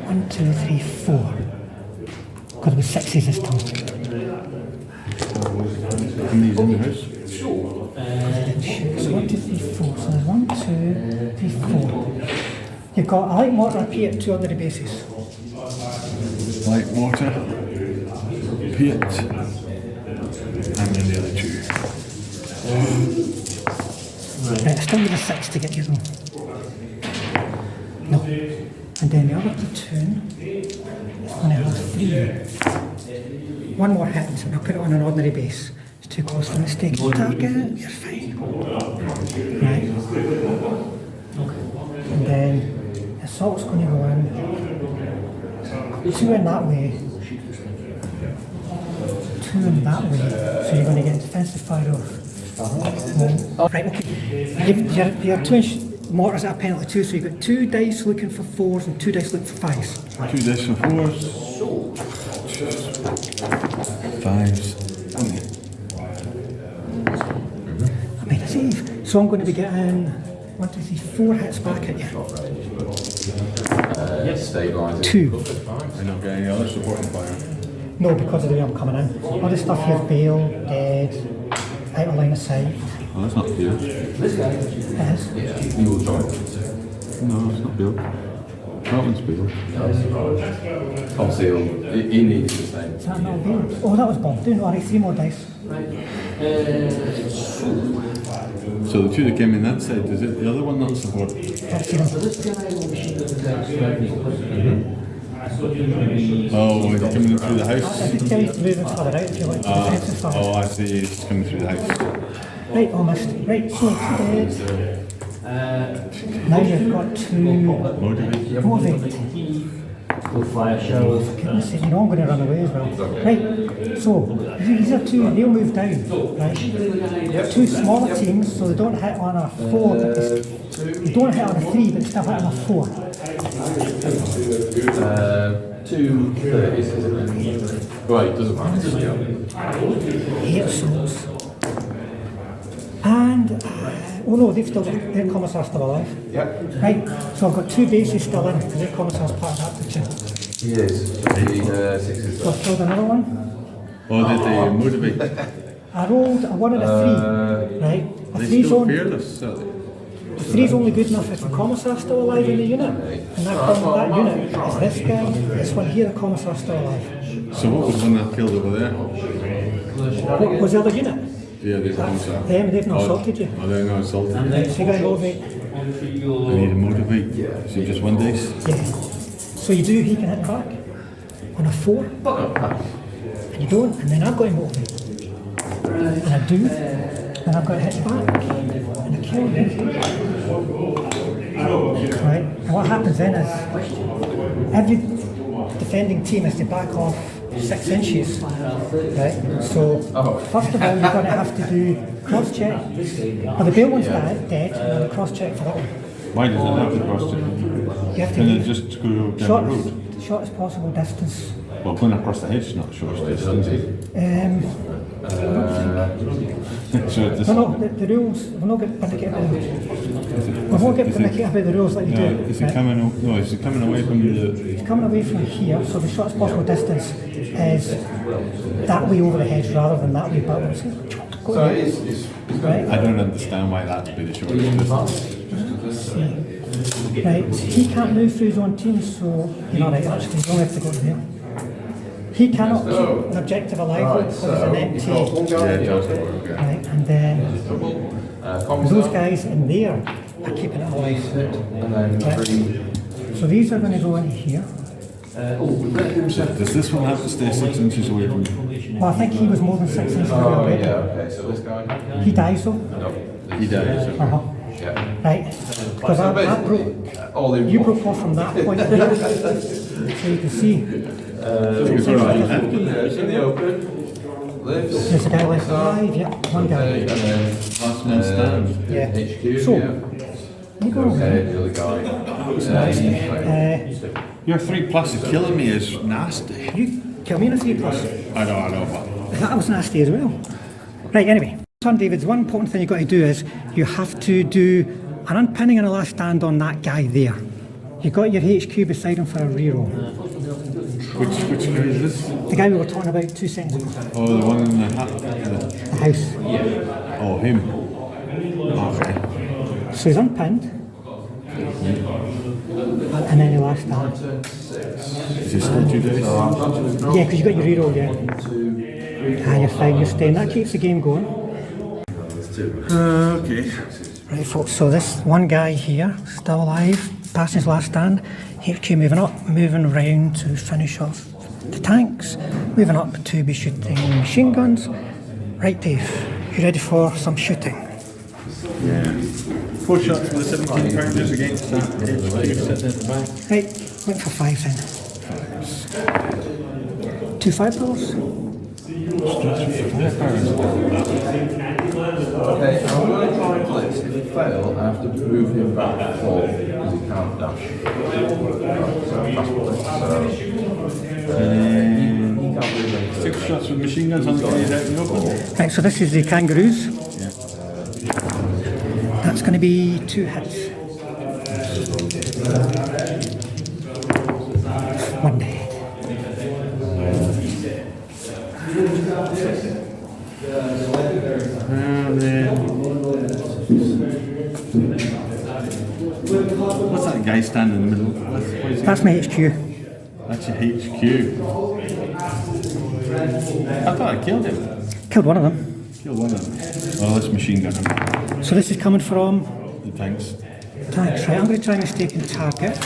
1, 2, 3, 4. Because it was 6s this time. How many's in the house? So 1, 2, 3, 4. So there's 1, 2, 3, 4. You've got a light mortar P at 2 other bases. Light water, Piet, and then the other 2. Right, I still need a 6 to get you though. No. And then the other platoon is going to have 3. 1 more hit, and I'll put it on an ordinary base. It's too close for mistake. Target, you're fine. Right. And then the assault's going to go in. 2 in that way. 2 in that way. So you're going to get defensive fire off. Right, okay. Your 2-inch mortars at a penalty 2, so you've got 2 dice looking for 4s and 2 dice looking for 5s. 2 dice for 4s. 5s. I made a save. So I'm going to be getting 1, 2, 3, 4 hits back at you. Stabilize it. 2. I don't get any other supporting fire. No, because of the way I'm coming in. Other stuff here, bail, dead, out of line of sight. Oh, that's not build. It is. You will join. No, it's not build. That one's build. Obviously, he needs the same. Is that not bail? Oh, that was bombed. Do alright, 3 more dice. So the 2 that came in that side, is it the other one not support? Can't see them. Oh, it's coming in through the I house. did tell you to move it further out if you want to defensive further. Oh, I see. It's coming through the house. Right, almost. Right, so dead. Now you've got to motivate. We'll fire shells. For goodness sake, you know I'm going to run away as well. Right, so these are two, they'll move down. Right? Two smaller teams, so they don't hit on a 4, but they don't hit on a 3, but they still hit on a 4. 2 30s, isn't it? Well, it doesn't matter. 8 assaults. And, oh no, they've still got, their commissar's still alive. Yep. Right, so I've got 2 bases still in, because their commissar's part of that picture. He is. The 6s. So I've killed another one. Oh, did they motivate? I rolled a 1 and a 3, right? A They 3's still only, fearless, are they? the 3's only good enough if the commissar's still alive in the unit. And that unit is this guy, this one here, the commissar's still alive. So what was the one that killed over there? What was the other unit? Yeah, there's a commissar. They've not assaulted you. Oh, they're not assaulted. Right, so you got to motivate. I need to motivate. So just 1 dice? Yeah. So you do, he can hit back on a 4. And you don't, and then I've got to motivate. And I do, and I've got to hit back. And I kill him. Right, and what happens then is every defending team has to back off 6 inches. Right, so first of all you're going to have to do cross check. Well, the bail one's dead, and then a cross check for that one. Why does it have to cross it? You have to Can it leave just go down short, the road? shortest possible distance. Well, going across the hedge is not short distance. So this, No, the rules, we're not getting panicky about the we're not getting panicky about the rules like you do. is it right? coming? No, is it coming away from the? It's coming away from here, so the shortest possible distance is that way over the hedge rather than that way backwards. Go So ahead. it's Right, I don't understand why that would be the shortest distance. right. He can't move through his own team, so you're not right. Actually, you only have to go to there. He cannot keep an objective alive because it's an empty. Right, and then those guys in there are keeping it alive. and then Right. 3. So these are going to go in here. Does this one have to stay 6 inches away from? Well, I think he was more than 6 inches away Oh, already. yeah, okay, so this guy. He dies though. No. He dies. Uh-huh. Yeah. Right. Because I broke. All the You broke off from that point there. So you can see. It's all right. It's in the open. Lifts. There's a guy left alive. Yeah, one guy. And then Last man stand. Yeah. HQ. So, yeah. you go over Okay, there. the other guy. Your 3+ is killing me is nasty. You kill me in a 3+. I know, but That was nasty as well. Right, anyway. Son David's one important thing you've got to do is you have to do an unpinning and a last stand on that guy there. You've got your HQ beside him for a reroll. which guy is this? The guy we were talking about 2 seconds ago. Oh, the one in the hat. The house. Oh, him. Okay. So he's unpinned. And then your last stand. Is it still 2 days? Yeah, because you got your reroll, yeah. Ah, you're fine, you're staying. That keeps the game going. Okay. Right, folks, so this one guy here, still alive, passing his last stand. HQ moving up, moving round to finish off the tanks. Moving up to be shooting machine guns. Right, Dave, you ready for some shooting? Yeah. 4 shots with the 17 pounders against that HQ sitting at the back. Right, went for 5 then. 2 $5. Okay, I'm going to try and blitz. If he fail, I have to move him back 4 because he can't dash. So fast blitz. He can't move anything. 6 shots with machine guns on the guys out in the open. Right, so this is the kangaroos. Yeah. That's going to be 2 hits. 1 dead. And then what's that guy standing in the middle? What is he? That's my HQ. That's your HQ. I thought I killed him. Killed one of them. Killed one of them. Oh, that's machine gun him. So this is coming from The tanks. Tanks, right, I'm going to try mistaken target.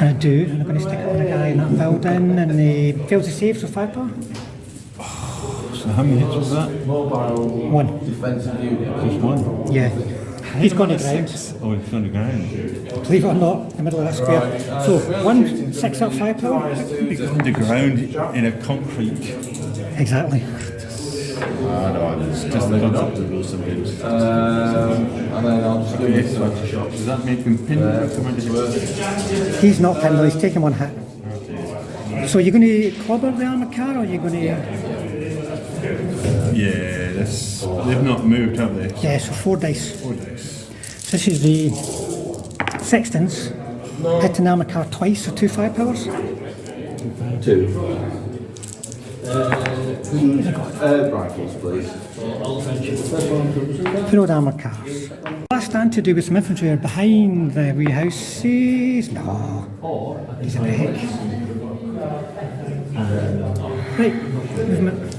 And I do, and I'm going to stick it on a guy in that building, and he fails to save, so firepower. So how many hits was that? One. Defensive unit. Just one? Yeah. He's gone to ground. Oh, he's on the ground. Believe it or not, in the middle of that square. So, 1 6 up firepower. He's on the ground in a concrete. Exactly. No, It's just the concept of those sometimes. and then I'll just do Okay, this so one shot. does that make him pin? He's not pinned, though, he's taken one hit. So, you're going to clobber the armoured car, or are you going to. Yeah, they've not moved, have they? Yeah, so 4 dice. 4 dice. So, this is the Sextons. Hitting the armoured car twice, so 2 firepowers. 2. Rifles, please. Put armoured cars. Last stand to do with some infantry are behind the wee houses. No. He's a heck. Right, movement.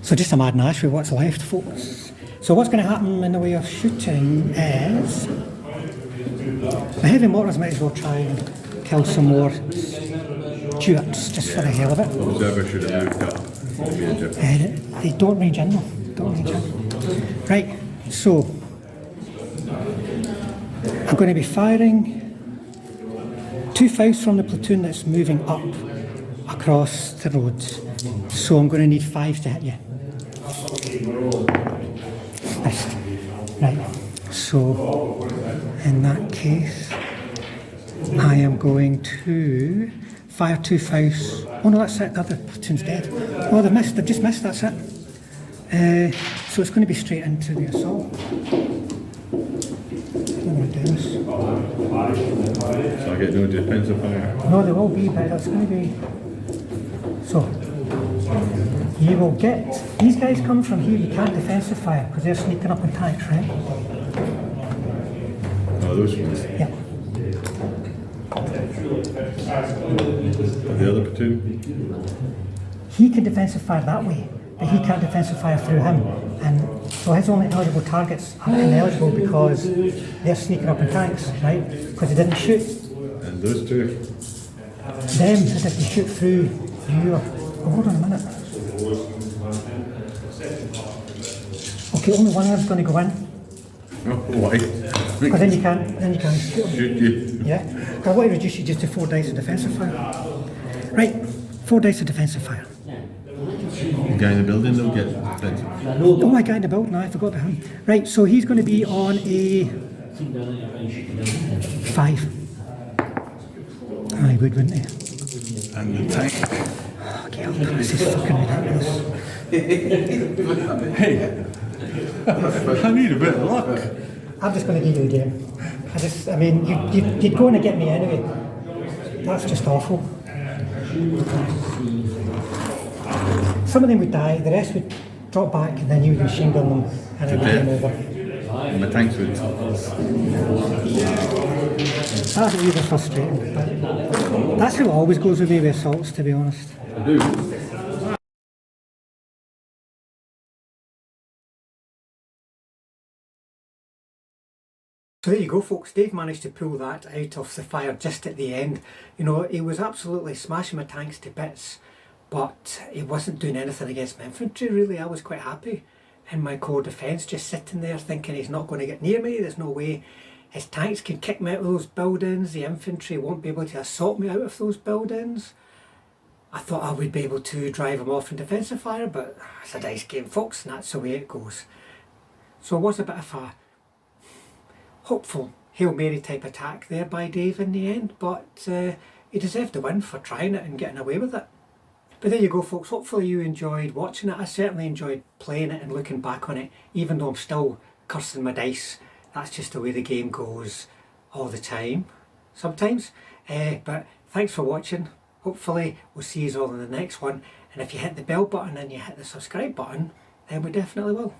So just a mad dash with what's left, folks. So what's going to happen in the way of shooting is the heavy mortars might as well try and kill some more Stuarts just for the hell of it. Observer should have moved up. They don't range in though. Don't range in. Right, so I'm going to be firing 2 fouls from the platoon that's moving up across the road. So I'm going to need 5 to hit you. Missed. Right, so in that case, I am going to fire 2 fouls. Oh no, that's it, the other platoon's dead. Oh, they've just missed, that's it. So it's going to be straight into the assault. I'm going to do this. So I get no defensive fire. No, there will be, but it's going to be... So, you will get... These guys come from here, you can't defensive fire, because they're sneaking up in tanks, right? Oh, those ones. Yeah. The other platoon? He can defensive fire that way, but he can't defensive fire through him. And so his only eligible targets are ineligible because they're sneaking up in tanks, right? Because they didn't shoot And those two? them as if they shoot through you. Oh, hold on a minute. Okay, only one of them's going to go in. Oh, why? Because then you can't shoot them. Shoot you. Yeah? I want to reduce you just to 4 dice of defensive fire. Right, 4 dice of defensive fire. The guy in the building, they'll get defensive. Oh, my guy in the building, I forgot about him. Right, so he's going to be on a 5. I would, wouldn't he? And the tank. Oh, get up, this is fucking ridiculous. Hey! I need a bit of luck. I'm just going to give you the game. I mean, you'd go in and get me anyway. That's just awful. Some of them would die, the rest would drop back, and then you would machine gun them, and it would be game over. And the tanks would. That's really frustrating. But that's how it always goes with me with assaults, to be honest. I do. So there you go, folks. Dave managed to pull that out of the fire just at the end. You know, he was absolutely smashing my tanks to bits, but he wasn't doing anything against my infantry, really. I was quite happy in my core defence, just sitting there thinking he's not going to get near me. There's no way his tanks can kick me out of those buildings. The infantry won't be able to assault me out of those buildings. I thought I would be able to drive him off in defensive fire, but it's a dice game, folks, and that's the way it goes. So it was a bit of a hopeful Hail Mary type attack there by Dave in the end, but he deserved the win for trying it and getting away with it. But there you go, folks. Hopefully you enjoyed watching it. I certainly enjoyed playing it and looking back on it, even though I'm still cursing my dice. That's just the way the game goes all the time, sometimes. But thanks for watching. Hopefully we'll see you all in the next one. And if you hit the bell button and you hit the subscribe button, then we definitely will.